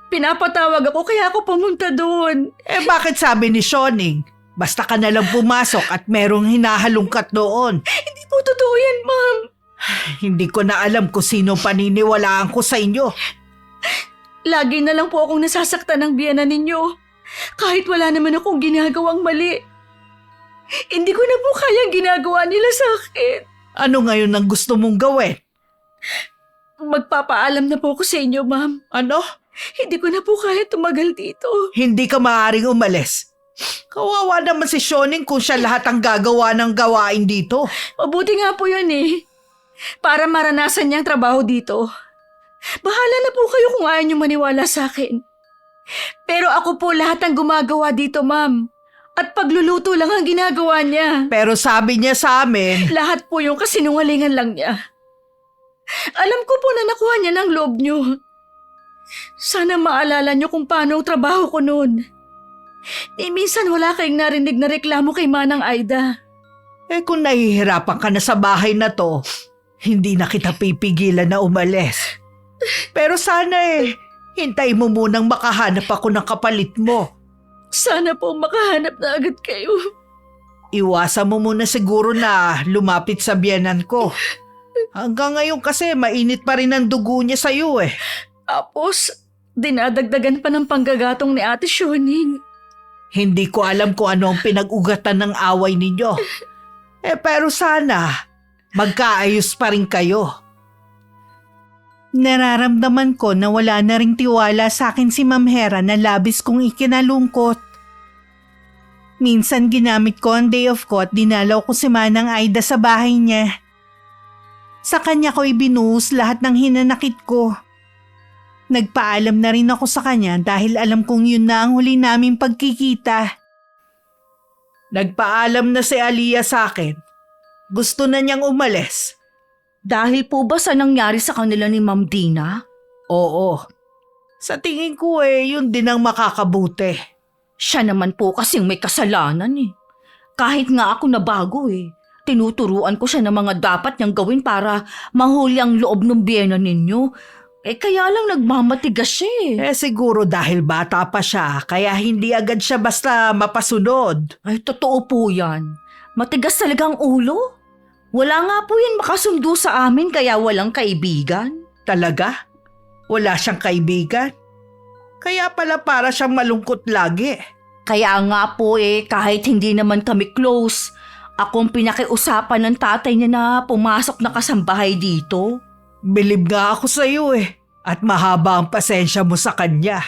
B: pinapatawag ako kaya ako pumunta doon.
E: Bakit sabi ni Shoning, basta ka na lang pumasok at merong hinahalungkat doon?
B: Hindi po totoo yan, ma'am.
E: Hindi ko na alam kung sino paniniwalaan ko sa inyo.
B: Lagi na lang po akong nasasaktan ng biyanan ninyo. Kahit wala naman akong ginagawang mali. Hindi ko na po kayang ginagawa nila sa akin.
E: Ano ngayon ang gusto mong gawin?
B: Magpapaalam na po ako sa inyo, ma'am.
E: Ano?
B: Hindi ko na po kaya tumagal dito.
E: Hindi ka maaaring umalis. Kawawa naman si Shoning kung siya lahat ang gagawa ng gawain dito.
B: Mabuti nga po yun eh. Para maranasan niyang trabaho dito. Bahala na po kayo kung ayaw niyo maniwala sa akin. Pero ako po lahat ang gumagawa dito, ma'am. At pagluluto lang ang ginagawa niya.
E: Pero sabi niya sa amin,
B: Lahat po yung kasinungalingan lang niya. Alam ko po na nakuha niya ng loob niyo. Sana maalala niyo kung paano ang trabaho ko noon. Minsan wala kayong narinig na reklamo kay Manang Aida.
E: kung nahihirapan ka na sa bahay na to, hindi na kita pipigilan na umalis. Pero sana hintayin mo munang makahanap ako ng kapalit mo.
B: Sana po makahanap na agad kayo.
E: Iwasan mo muna siguro na lumapit sa biyanan ko. Hanggang ngayon kasi mainit pa rin ang dugo niya sa'yo eh.
B: Tapos, dinadagdagan pa ng panggagatong ni Ate Shoning.
E: Hindi ko alam kung ano ang pinag-ugatan ng away ninyo. Pero sana, magkaayos pa rin kayo.
C: Nararamdaman ko na wala na ring tiwala sa akin si Ma'am Hera na labis kong ikinalungkot. Minsan ginamit ko ang day off ko at dinalaw ko si Manang Aida sa bahay niya. Sa kanya ko ibinuhos lahat ng hinanakit ko. Nagpaalam na rin ako sa kanya dahil alam kong yun na ang huli naming pagkikita.
E: Nagpaalam na si Aliyah sa akin. Gusto na niyang umalis.
D: Dahil po ba sa nangyari sa kanila ni Ma'am Dina?
E: Oo. Sa tingin ko yun din ang makakabuti.
D: Siya naman po kasing may kasalanan eh. Kahit nga ako na bago Tinuturuan ko siya ng mga dapat niyang gawin para mahuli ang loob ng biyenan ninyo. Kaya lang nagmamatigas siya eh.
E: Siguro dahil bata pa siya, kaya hindi agad siya basta mapasunod.
D: Ay, totoo po yan. Matigas talaga ang ulo. Wala nga po yan makasundo sa amin kaya walang kaibigan.
E: Talaga? Wala siyang kaibigan? Kaya pala para siyang malungkot lagi.
D: Kaya nga po kahit hindi naman kami close, akong pinakiusapan ng tatay niya na pumasok na kasambahay dito.
E: Bilib nga ako sa iyo at mahaba ang pasensya mo sa kanya.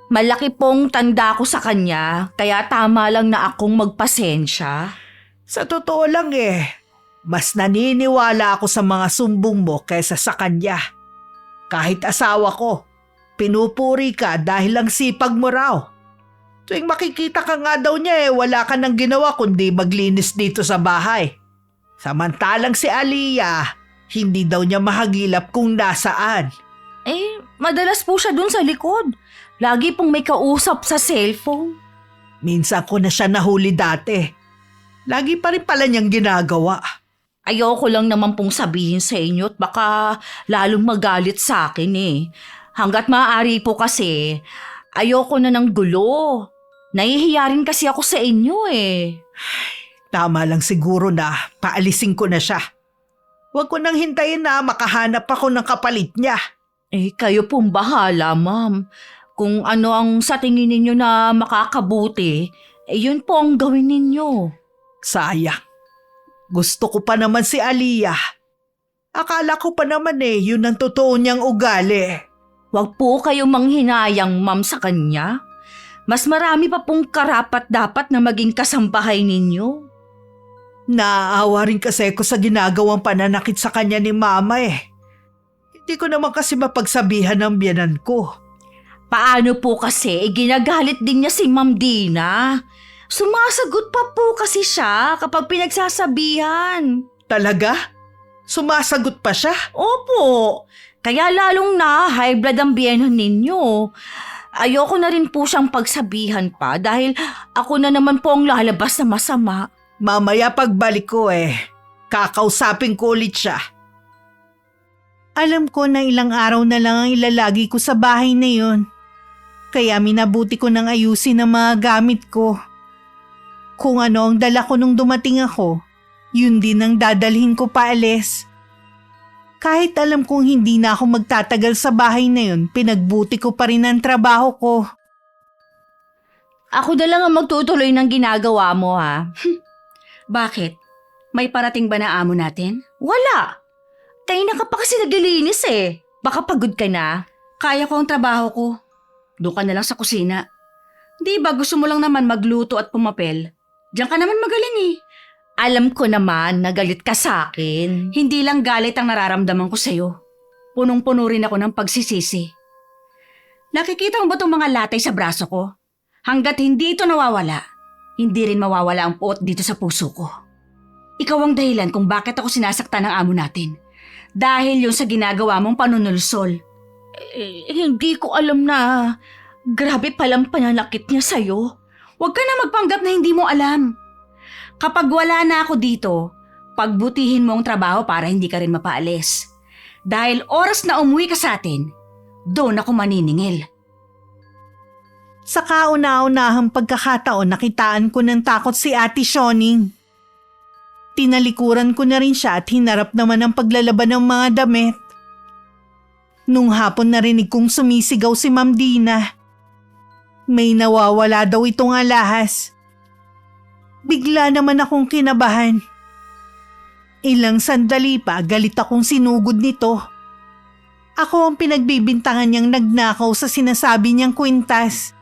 D: Malaki pong tanda ko sa kanya, kaya tama lang na akong magpasensya.
E: Sa totoo lang mas naniniwala ako sa mga sumbong mo kaysa sa kanya. Kahit asawa ko, pinupuri ka dahil lang sipag mo raw. Tuwing makikita ka nga daw niya wala ka nang ginawa kundi maglinis dito sa bahay. Samantalang si Aliyah, hindi daw niya mahagilap kung nasaan.
D: Madalas po siya dun sa likod. Lagi pong may kausap sa cellphone.
E: Minsan ko na siya nahuli dati. Lagi pa rin pala niyang ginagawa.
D: Ayoko lang naman pong sabihin sa inyo at baka lalong magalit sa akin Hanggat maaari po kasi, ayoko na ng gulo. Nahihiya rin kasi ako sa inyo
E: Tama lang siguro na paalisin ko na siya. Huwag ko nang hintayin na makahanap ako ng kapalit niya.
D: Kayo pong bahala, ma'am. Kung ano ang sa tingin ninyo na makakabuti, yun po ang gawin ninyo.
E: Sayang. Gusto ko pa naman si Aliyah. Akala ko pa naman yun ang totoo niyang ugali.
D: Huwag po kayong manghinayang, ma'am, sa kanya. Mas marami pa pong karapat dapat na maging kasambahay ninyo.
E: Naaawa rin kasi ako sa ginagawang pananakit sa kanya ni Mama Hindi ko naman kasi mapagsabihan ng biyanan ko.
D: Paano po kasi ginagalit din niya si Ma'am Dina? Sumasagot pa po kasi siya kapag pinagsasabihan.
E: Talaga? Sumasagot pa siya?
D: Opo, kaya lalong na high blood ang biyenan ninyo. Ayoko na rin po siyang pagsabihan pa dahil ako na naman po ang lalabas na masama.
E: Mamaya pagbalik ko kakausapin ko ulit siya.
C: Alam ko na ilang araw na lang ang ilalagi ko sa bahay na yun. Kaya minabuti ko nang ayusin ang mga gamit ko. Kung ano ang dala ko nung dumating ako, yun din ang dadalhin ko paalis. Kahit alam kong hindi na ako magtatagal sa bahay na yun, pinagbuti ko pa rin ang trabaho ko.
D: Ako na lang ang magtutuloy ng ginagawa mo
B: Bakit? May parating ba na amo natin?
D: Wala. Tayo na ka pa kasi naglilinis Baka pagod ka na.
B: Kaya ko ang trabaho ko. Doon ka na lang sa kusina. Di ba gusto mo lang naman magluto at pumapel? Diyan ka naman magaling
D: Alam ko naman na galit ka sa akin.
B: Hindi lang galit ang nararamdaman ko sa'yo. Punong-puno rin ako ng pagsisisi. Nakikita mo ba itong mga latay sa braso ko? Hanggat hindi ito nawawala, hindi rin mawawala ang puot dito sa puso ko. Ikaw ang dahilan kung bakit ako sinasaktan ng amo natin. Dahil yun sa ginagawa mong panunulsol.
D: Hindi ko alam na grabe palang pananakit niya sa'yo.
B: Huwag ka na magpanggap na hindi mo alam. Kapag wala na ako dito, pagbutihin mo ang trabaho para hindi ka rin mapaalis. Dahil oras na umuwi ka sa atin, doon ako maniningil.
C: Sa kauna-unahang pagkakataon nakitaan ko ng takot si Ate Shoning. Tinalikuran ko na rin siya at hinarap naman ang paglalaban ng mga damit. Nung hapon narinig kong sumisigaw si Ma'am Dina. May nawawala daw itong alahas. Bigla naman akong kinabahan. Ilang sandali pa galit akong sinugod nito. Ako ang pinagbibintangan niyang nagnakaw sa sinasabi niyang kwintas.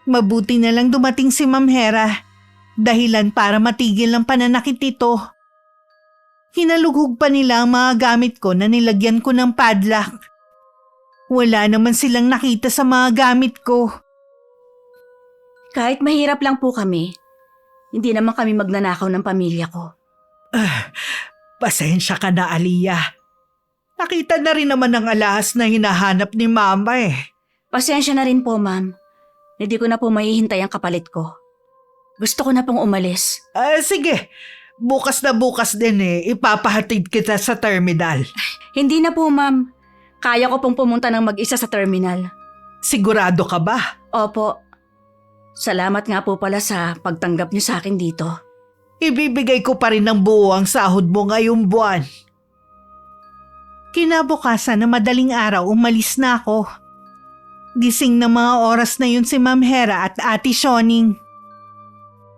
C: Mabuti na lang dumating si Ma'am Hera, dahilan para matigil ang pananakit ito. Hinalughog pa nila ang mga gamit ko na nilagyan ko ng padlock. Wala naman silang nakita sa mga gamit ko.
B: Kahit mahirap lang po kami, hindi naman kami magnanakaw ng pamilya ko.
E: Pasensya ka na, Aliyah. Nakita na rin naman ang alahas na hinahanap ni Mama
B: Pasensya na rin po, ma'am. Hindi ko na po mahihintay ang kapalit ko. Gusto ko na pong umalis.
E: Sige, Bukas na bukas din ipapahatid kita sa terminal.
B: Hindi na po, ma'am. Kaya ko pong pumunta ng mag-isa sa terminal.
E: Sigurado ka ba?
B: Opo. Salamat nga po pala sa pagtanggap niyo sa akin dito.
E: Ibibigay ko pa rin ng buo ang sahod mo ngayong buwan.
C: Kinabukasan na madaling araw umalis na ako. Gising na mga oras na yun si Ma'am Hera at Ate Shoning.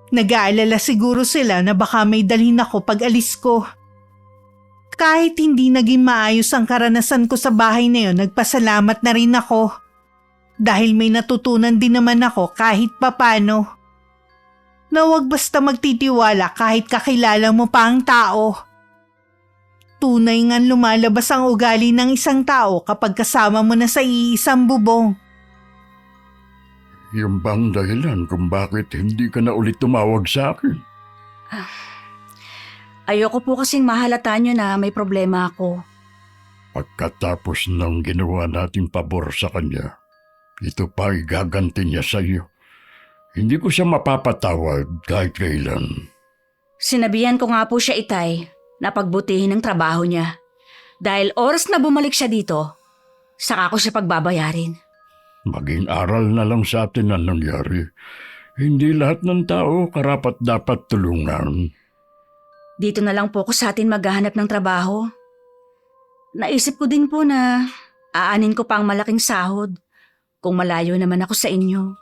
C: Nag-aalala siguro sila na baka may dalhin ako pag alis ko. Kahit hindi naging maayos ang karanasan ko sa bahay na yun, nagpasalamat na rin ako. Dahil may natutunan din naman ako kahit papano. Na huwag basta magtitiwala kahit kakilala mo pa ang tao. Tunay ngang lumalabas ang ugali ng isang tao kapag kasama mo na sa iisang bubong.
A: Yung bang dahilan kung bakit hindi ka na ulit tumawag sa akin?
B: Ayoko po kasing mahalata niyo na may problema ako.
A: Pagkatapos ng ginawa nating pabor sa kanya, ito pa igaganti niya sa iyo. Hindi ko siya mapapatawad kahit kailan.
B: Sinabihan ko nga po siya, Itay, na pagbutihin ang trabaho niya. Dahil oras na bumalik siya dito, saka ko siya pagbabayarin.
A: Maging aral na lang sa atin ang nangyari. Hindi lahat ng tao karapat dapat tulungan.
B: Dito na lang po ko sa atin maghahanap ng trabaho. Naisip ko din po na aanin ko pa ang malaking sahod kung malayo naman ako sa inyo.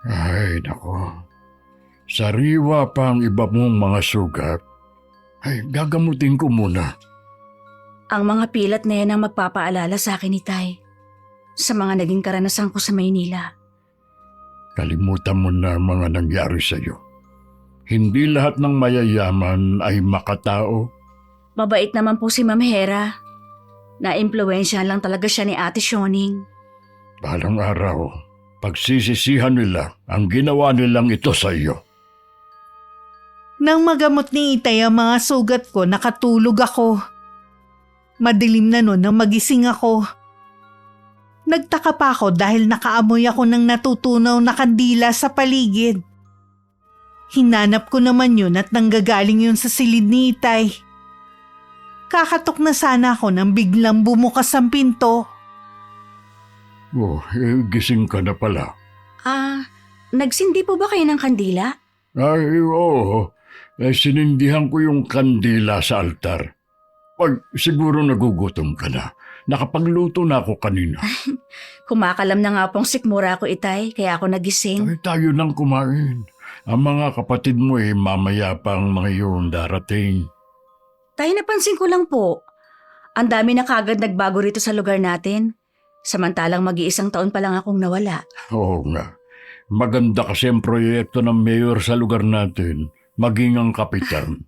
A: Ay, nako. Sariwa pa ang iba mong mga sugat. Ay, gagamutin ko muna.
B: Ang mga pilat na yan ang magpapaalala sa akin, Itay, sa mga naging karanasan ko sa Maynila.
A: Kalimutan mo na ang mga nangyari sa iyo. Hindi lahat ng mayayaman ay makatao.
B: Mabait naman po si Ma'am Hera. Na-impluwensyahan lang talaga siya ni Ate Shoning.
A: Balang araw, pagsisisihan nila ang ginawa nilang ito sa iyo.
C: Nang magamot ni Itay ang mga sugat ko, nakatulog ako. Madilim na noon nang magising ako. Nagtaka pa ako dahil nakaamoy ako ng natutunaw na kandila sa paligid. Hinanap ko naman yun at nanggagaling yun sa silid ni Itay. Kakatok na sana ako nang biglang bumukas ang pinto.
A: Oh, gising ka na pala.
B: Nagsindi po ba kayo ng kandila?
A: Ay, oo. Sinindihan ko yung kandila sa altar. Siguro nagugutom ka na. Nakapagluto na ako kanina.
B: Kumakalam na nga pong sikmura ko, Itay, kaya ako nagising.
A: Ay, tayo nang kumain. Ang mga kapatid mo mamaya pang mga yun darating.
B: Tay, napansin ko lang po. Ang dami na kagad nagbago rito sa lugar natin. Samantalang mag-iisang taon pa lang akong nawala.
A: Oo nga. Maganda kasi ang proyekto ng mayor sa lugar natin. Maging ang kapitan.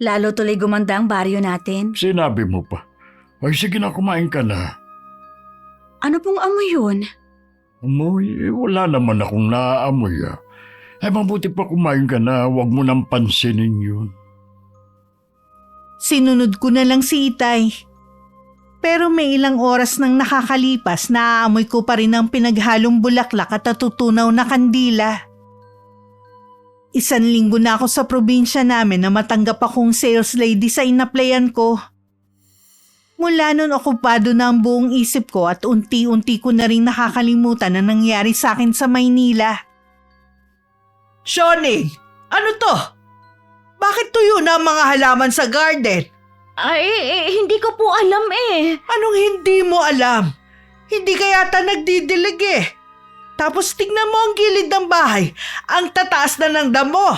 B: Lalo tuloy gumanda ang baryo natin.
A: Sinabi mo pa. Ay, sige na, kumain ka na.
B: Ano pong amoy yun?
A: Amoy, wala naman akong naaamoy Ay, mabuti pa kumain ka na. Huwag mo nang pansinin yun.
C: Sinunod ko na lang si Itay. Pero may ilang oras nang nakakalipas, naaamoy ko pa rin ang pinaghalong bulaklak at natutunaw na kandila. 1 linggo na ako sa probinsya namin na matanggap akong sales lady sa inaplayan ko. Mula nun okupado na ang buong isip ko at unti-unti ko na rin nakakalimutan na nangyari sa akin sa Maynila.
E: Shoning, ano to? Bakit tuyo na ang mga halaman sa garden?
D: Ay, hindi ko po alam
E: Anong hindi mo alam? Hindi ka yata nagdidilig Tapos tignan mo ang gilid ng bahay. Ang tataas na ng damo.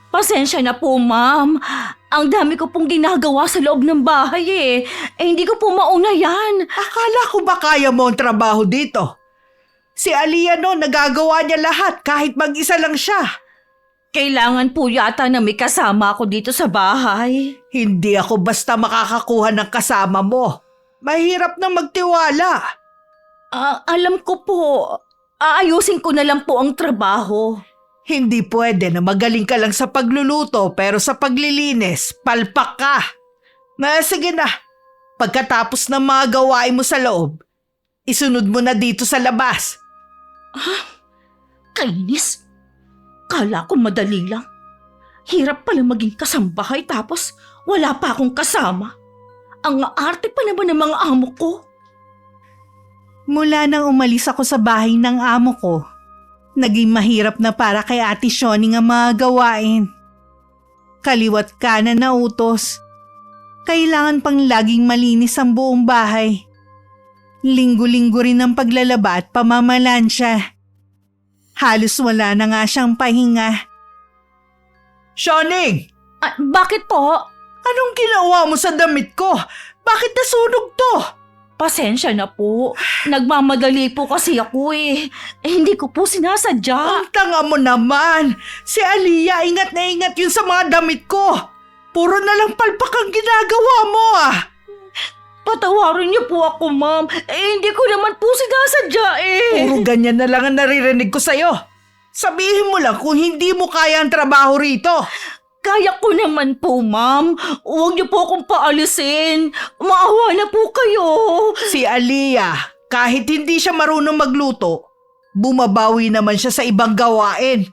D: Pasensya na po, ma'am. Ang dami ko pong ginagawa sa loob ng bahay hindi ko po mauna yan.
E: Akala ko ba kaya mo ang trabaho dito? Si Aliyah nagagawa niya lahat kahit mag-isa lang siya.
D: Kailangan po yata na may kasama ako dito sa bahay.
E: Hindi ako basta makakakuha ng kasama mo. Mahirap na magtiwala.
D: Alam ko po. Aayusin ko na lang po ang trabaho.
E: Hindi pwede na magaling ka lang sa pagluluto pero sa paglilinis, palpak ka. Sige na. Pagkatapos ng mga gawain mo sa loob, isunod mo na dito sa labas.
D: Kainis? Kala ko madali lang. Hirap pala maging kasambahay tapos wala pa akong kasama. Ang arte pa naman ng mga amo ko.
C: Mula nang umalis ako sa bahay ng amo ko, naging mahirap na para kay Ate Shoning ang mga gawain. Kaliwat kanan na utos. Kailangan pang laging malinis ang buong bahay. Linggo-linggo rin ang paglalaba at pamamalansya. Halos wala na nga siyang pahinga.
E: Shoning!
D: Bakit po?
E: Anong ginawa mo sa damit ko? Bakit nasunog to?
D: Pasensya na po. Nagmamadali po kasi ako eh. Hindi ko po sinasadya.
E: Ang tanga mo naman! Si Aliyah ingat na ingat yun sa mga damit ko! Puro na lang palpak ang ginagawa mo ah!
D: Patawarin niyo po ako, ma'am. Hindi ko naman po sinasadya eh.
E: Puro ganyan na lang ang naririnig ko sa'yo. Sabihin mo lang kung hindi mo kaya ang trabaho rito.
D: Kaya ko naman po, ma'am. Huwag niyo po akong paalisin. Maawa na po kayo.
E: Si Aliyah, kahit hindi siya marunong magluto, bumabawi naman siya sa ibang gawain.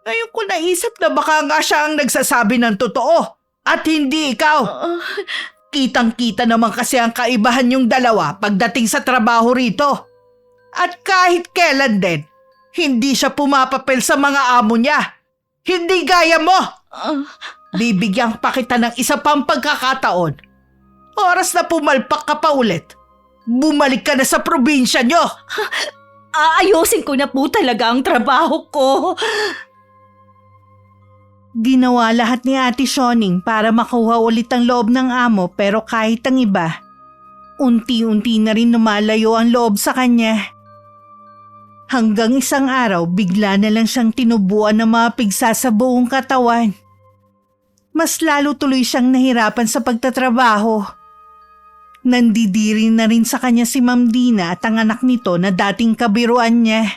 E: Ngayon ko naisip na baka nga siya ang nagsasabi ng totoo at hindi ikaw. Kitang-kita naman kasi ang kaibahan yung dalawa pagdating sa trabaho rito. At kahit kailan din, hindi siya pumapapel sa mga amo niya. Hindi gaya mo! Bibigyan pa kita ng isa pang pagkakataon. Oras na pumalpak ka pa ulit. Bumalik ka na sa probinsya nyo.
D: Aayusin ko na po talaga ang trabaho ko.
C: Ginawa lahat ni Ate Shoning para makuha ulit ang loob ng amo pero kahit ang iba, unti-unti na rin lumalayo ang loob sa kanya. Hanggang isang araw, bigla na lang siyang tinubuan ng mga pigsa sa buong katawan. Mas lalo tuloy siyang nahirapan sa pagtatrabaho. Nandidiri na rin sa kanya si Ma'am Dina at ang anak nito na dating kabiruan niya.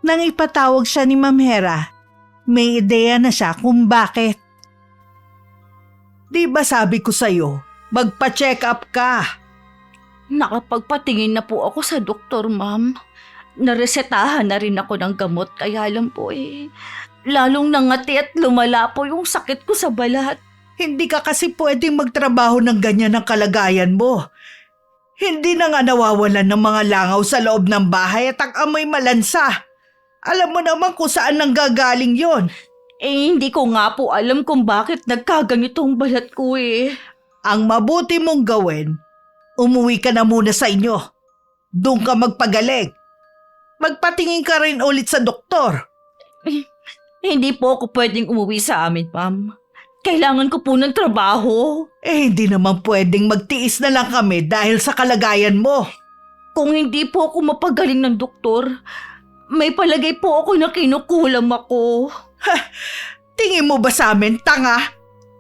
C: Nang ipatawag siya ni Ma'am Hera, may ideya na siya kung bakit.
E: Di ba sabi ko sa'yo, magpa-check up ka.
D: Nakapagpatingin na po ako sa doktor, ma'am. Naresetahan na rin ako ng gamot kaya lang po eh. Lalong nangati at lumala po yung sakit ko sa balat.
E: Hindi ka kasi pwedeng magtrabaho ng ganyan ang kalagayan mo. Hindi na nga nawawalan ng mga langaw sa loob ng bahay at ang amoy malansa. Alam mo naman kung saan nanggagaling yon.
D: Hindi ko nga po alam kung bakit nagkaganito ang balat ko eh.
E: Ang mabuti mong gawin, umuwi ka na muna sa inyo. Doon ka magpagaling. Magpatingin ka rin ulit sa doktor.
D: Hindi po ako pwedeng umuwi sa amin, ma'am. Kailangan ko po ng trabaho.
E: Hindi naman pwedeng magtiis na lang kami dahil sa kalagayan mo.
D: Kung hindi po ako mapagaling ng doktor, may palagay po ako na kinukulam ako.
E: Tingin mo ba sa amin, tanga?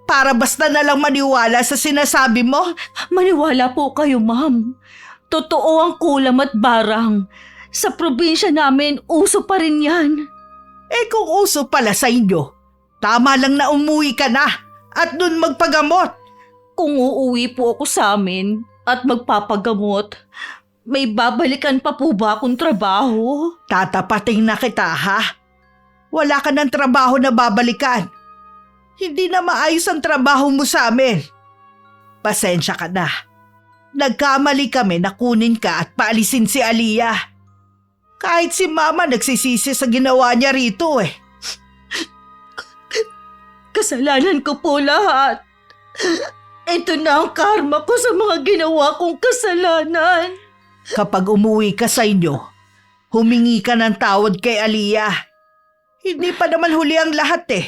E: Para basta na lang maniwala sa sinasabi mo?
D: Maniwala po kayo, ma'am. Totoo ang kulam at barang. Sa probinsya namin, uso pa rin yan.
E: Kung uso pala sa inyo, tama lang na umuwi ka na at dun magpagamot.
D: Kung uuwi po ako sa amin at magpapagamot, may babalikan pa po ba akong trabaho?
E: Tatapating na kita, ha? Wala ka ng trabaho na babalikan. Hindi na maayos ang trabaho mo sa amin. Pasensya ka na. Nagkamali kami na kunin ka at paalisin si Aliyah. Kahit si Mama nagsisisi sa ginawa niya rito eh.
D: Kasalanan ko po lahat. Ito na ang karma ko sa mga ginawa kong kasalanan.
E: Kapag umuwi ka sa inyo, humingi ka ng tawad kay Aliyah. Hindi pa naman huli ang lahat eh.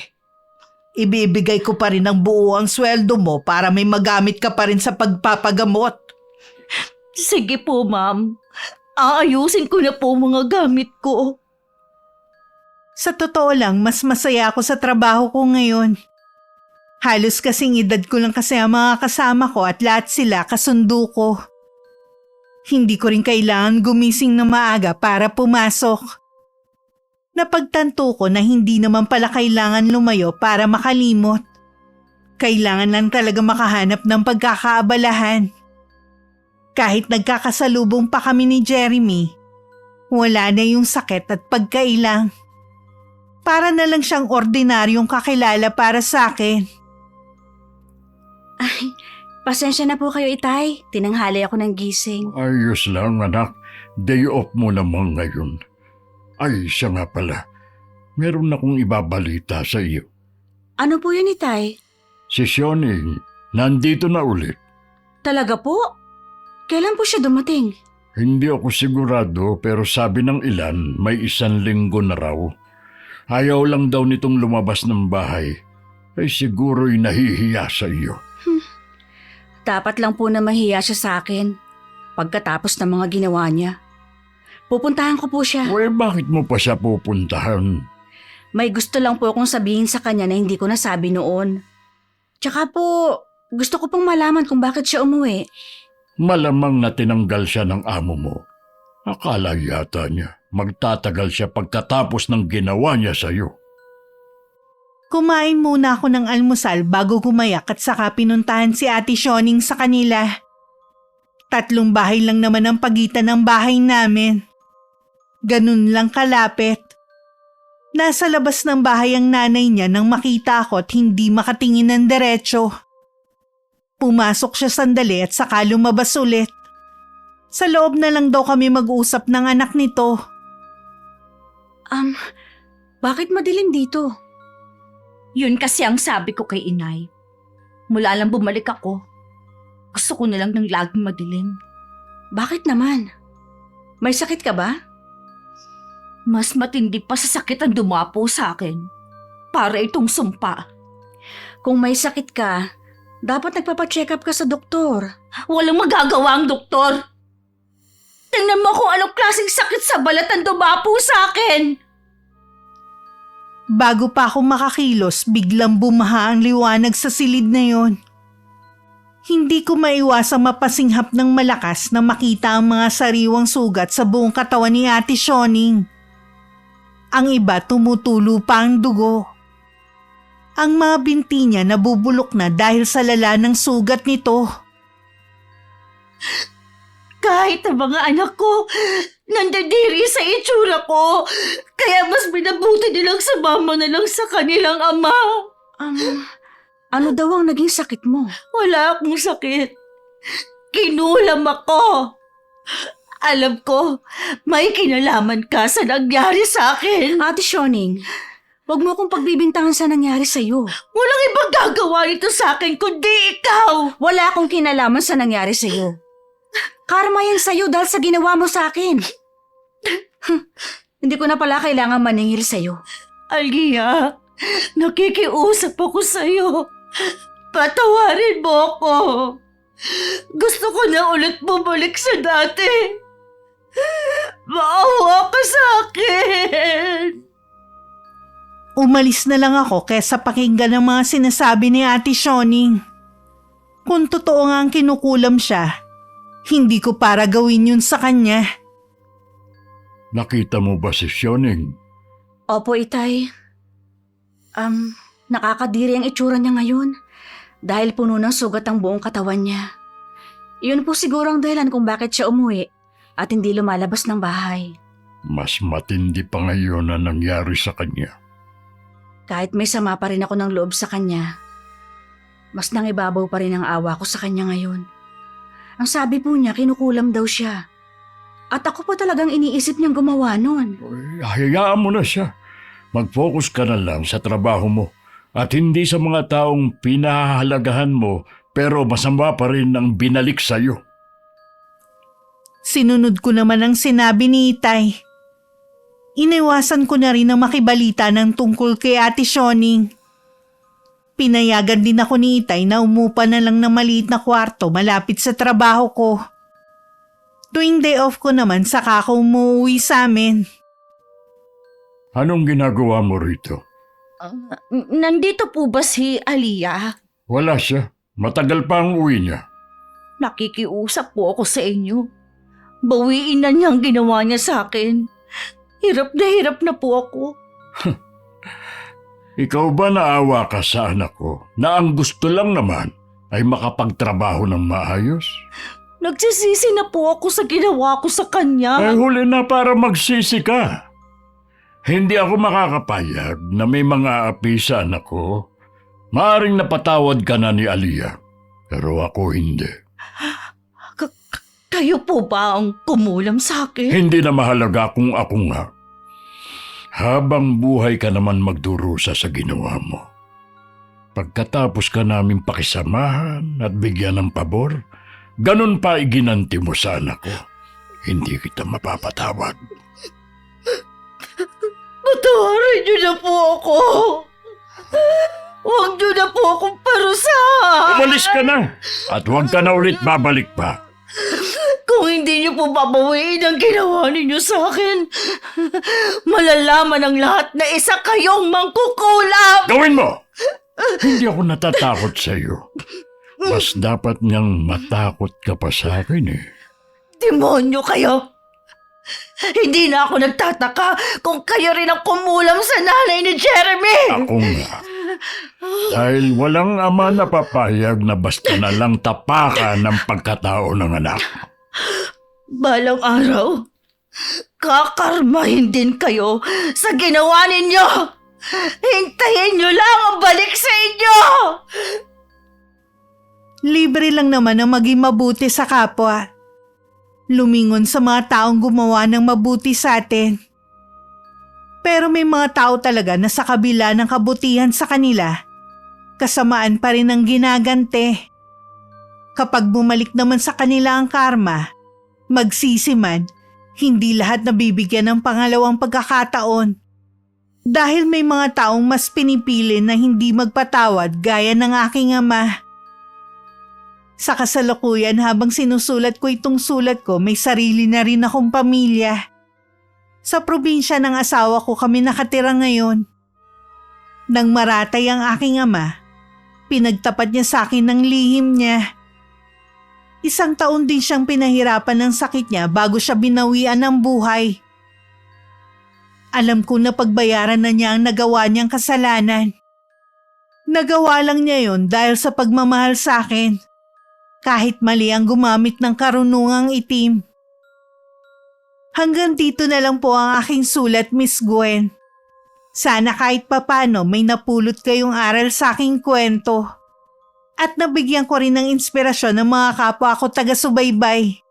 E: Ibibigay ko pa rin ang buo ang sweldo mo para may magamit ka pa rin sa pagpapagamot.
D: Sige po, ma'am. Aayusin ko na po mga gamit ko.
C: Sa totoo lang, mas masaya ako sa trabaho ko ngayon. Halos kasing edad ko lang kasi ang mga kasama ko at lahat sila kasundo ko. Hindi ko rin kailangan gumising na maaga para pumasok. Napagtanto ko na hindi naman pala kailangan lumayo para makalimot. Kailangan lang talaga makahanap ng pagkakaabalahan. Kahit nagkakasalubong pa kami ni Jeremy, wala na yung sakit at pagkailang. Para na lang siyang ordinaryong kakilala para sa akin.
B: Ay, pasensya na po kayo, Itay. Tinanghali ako ng gising.
A: Ayos lang, anak. Day off mo naman ngayon. Ay, siya nga pala. Meron akong ibabalita sa iyo.
B: Ano po yun, Itay?
A: Si Sioning, nandito na ulit.
B: Talaga po? Kailan po siya dumating?
A: Hindi ako sigurado pero sabi ng ilan may 1 linggo na raw. Ayaw lang daw nitong lumabas ng bahay. Ay siguro'y nahihiya sa iyo.
B: Dapat lang po na mahiya siya sa akin pagkatapos ng mga ginawa niya. Pupuntahan ko po siya.
A: Uy, bakit mo pa siya pupuntahan?
B: May gusto lang po akong sabihin sa kanya na hindi ko nasabi noon. Tsaka po, gusto ko pong malaman kung bakit siya umuwi.
A: Malamang na tinanggal siya ng amo mo. Akala yata niya magtatagal siya pagkatapos ng ginawa niya sa iyo.
C: Kumain muna ako ng almusal bago gumayak at saka pinuntahan si Ate Sioning sa kanila. 3 bahay lang naman ang pagitan ng bahay namin. Ganun lang kalapit. Nasa labas ng bahay ang nanay niya nang makita ako at hindi makatingin ng diretsyo. Pumasok siya sandali at saka lumabas ulit. Sa loob na lang daw kami mag-usap ng anak nito.
B: Bakit madilim dito?
D: Yun kasi ang sabi ko kay inay. Mula lang bumalik ako, gusto ko na lang ng laging madilim.
B: Bakit naman? May sakit ka ba?
D: Mas matindi pa sa sakit ang dumapo sa akin. Para itong sumpa.
B: Kung may sakit ka, dapat nagpapacheck up ka sa doktor.
D: Walang magagawa ang doktor. Tingnan mo kung anong klaseng sakit sa balat ang dumapo sa akin.
C: Bago pa ako makakilos, biglang bumaha ang liwanag sa silid na yon. Hindi ko maiwasang mapasinghap ng malakas na makita ang mga sariwang sugat sa buong katawan ni Ate Sioning. Ang iba tumutulo pa ang dugo. Ang mga binti niya nabubulok na dahil sa lala ng sugat nito.
D: Kahit ang mga anak ko, nandadiri sa itsura ko. Kaya mas binabuti nilang sumama na lang sa kanilang ama.
B: Ano daw ang naging sakit mo?
D: Wala akong sakit. Kinulam ako. Alam ko, may kinalaman ka sa nangyari sa akin.
B: Ate Sioning, huwag mo akong pagbibintangan sa nangyari sa'yo.
D: Walang ibang gagawa nito sa akin kundi ikaw.
B: Wala akong kinalaman sa nangyari sa'yo. Karma yan sa'yo dahil sa ginawa mo sa akin. Hindi ko na pala kailangan maningil sa'yo.
D: Aliyah, nakikiusap ako sa'yo. Patawarin mo ako. Gusto ko na ulit bumalik sa dati. Maawa ka sa akin.
C: Umalis na lang ako kesa pakinggan ang mga sinasabi ni Ate Sioning. Kung totoo nga ang kinukulam siya, hindi ko para gawin yun sa kanya.
A: Nakita mo ba si Sioning?
B: Opo, Itay. Nakakadiri ang itsura niya ngayon dahil puno ng sugat ang buong katawan niya. Iyon po siguro ang dahilan kung bakit siya umuwi at hindi lumalabas ng bahay.
A: Mas matindi pa ngayon na nangyari sa kanya.
B: Kahit may sama pa rin ako ng loob sa kanya, mas nangibabaw pa rin ang awa ko sa kanya ngayon. Ang sabi po niya, kinukulam daw siya. At ako pa talagang iniisip niyang gumawa nun.
A: Uy, hayaan mo na siya. Mag-focus ka na lang sa trabaho mo at hindi sa mga taong pinahahalagahan mo pero masama pa rin ang binalik sa'yo.
C: Sinunod ko naman ang sinabi ni Itay. Iniwasan ko na rin na makibalita ng tungkol kay Ate Sioning. Pinayagan din ako ni Itay na umupa na lang ng maliit na kwarto malapit sa trabaho ko. Tuwing day off ko naman saka ako umuwi sa amin.
A: Anong ginagawa mo rito?
D: Nandito po ba si Aliyah?
A: Wala siya. Matagal pa ang uwi niya.
D: Nakikiusap po ako sa inyo. Bawiin na niya ang ginawa niya sa akin. Hirap na po ako.
A: Ikaw ba naawa ka sa anak ko na ang gusto lang naman ay makapagtrabaho ng maayos?
D: Nagsisisi na po ako sa ginawa ko sa kanya.
A: Ay huli na para magsisi ka. Hindi ako makakapayag na may mga api sa anak ko. Maaring napatawad ka na ni Aliyah, pero ako hindi.
D: Kayo po ba ang kumulam sa akin?
A: Hindi na mahalaga kung ako nga. Habang buhay ka naman magdurusa sa ginawa mo. Pagkatapos ka namin pakisamahan at bigyan ng pabor, ganun pa iginanti mo sa anak ko. Hindi kita mapapatawad.
D: Patawarin niyo na po ako. Huwag niyo na po akong parusahan.
A: Umalis ka na at huwag ka na ulit babalik pa.
D: Kung hindi niyo po babawiin ang ginawa ninyo sa akin, malalaman ng lahat na isa kayong mangkukulam.
A: Gawin mo! Hindi ako natatakot sa iyo. Mas dapat niyang matakot ka pa sa akin eh.
D: Demonyo kayo! Hindi na ako nagtataka kung kayo rin ang kumulam sa nanay ni Jeremy!
A: Ako nga. Dahil walang ama na papayag na basta na lang tapakan ng pagkatao ng anak.
D: Balang araw, kakarmahin din kayo sa ginawa ninyo! Hintayin nyo lang ang balik sa inyo!
C: Libre lang naman ang maging mabuti sa kapwa. Lumingon sa mga taong gumawa ng mabuti sa atin. Pero may mga tao talaga na sa kabila ng kabutihan sa kanila, kasamaan pa rin ang ginagante. Kapag bumalik naman sa kanila ang karma, magsisi man, hindi lahat nabibigyan ng pangalawang pagkakataon. Dahil may mga taong mas pinipili na hindi magpatawad gaya ng aking ama. Sa kasalukuyan habang sinusulat ko itong sulat ko, may sarili na rin akong pamilya. Sa probinsya ng asawa ko kami nakatira ngayon. Nang maratay ang aking ama, pinagtapat niya sa akin ng lihim niya. 1 taon din siyang pinahirapan ng sakit niya bago siya binawian ng buhay. Alam ko na pagbayaran na niya ang nagawa niyang kasalanan. Nagawa lang niya yon dahil sa pagmamahal sa akin. Kahit mali ang gumamit ng karunungang itim. Hanggang dito na lang po ang aking sulat, Miss Gwen. Sana kahit papano may napulot kayong aral sa aking kwento. At nabigyan ko rin ng inspirasyon ng mga kapwa ko taga-subaybay.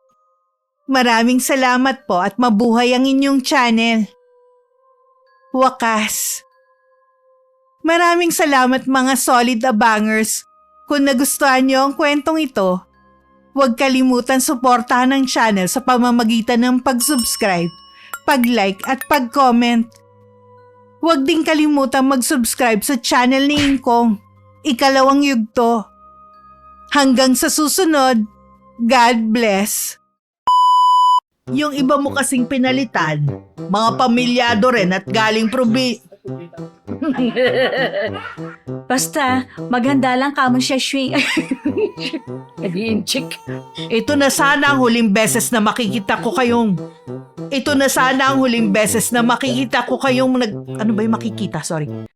C: Maraming salamat po at mabuhay ang inyong channel. Wakas. Maraming salamat mga solid abangers. Kung nagustuhan niyo ang kwentong ito, huwag kalimutan suportahan ang channel sa pamamagitan ng pag-subscribe, pag-like at pag-comment. Huwag din kalimutan mag-subscribe sa channel ni Ingkong, Ikalawang Yugto. Hanggang sa susunod, God bless.
E: Yung iba mo kasing pinalitan, mga pamilyado rin at galing
B: Basta, maghanda lang kamon siya, Shui. Nag-i-inchik.
E: Ito na sana ang huling beses na makikita ko kayong... Ano ba yung makikita? Sorry.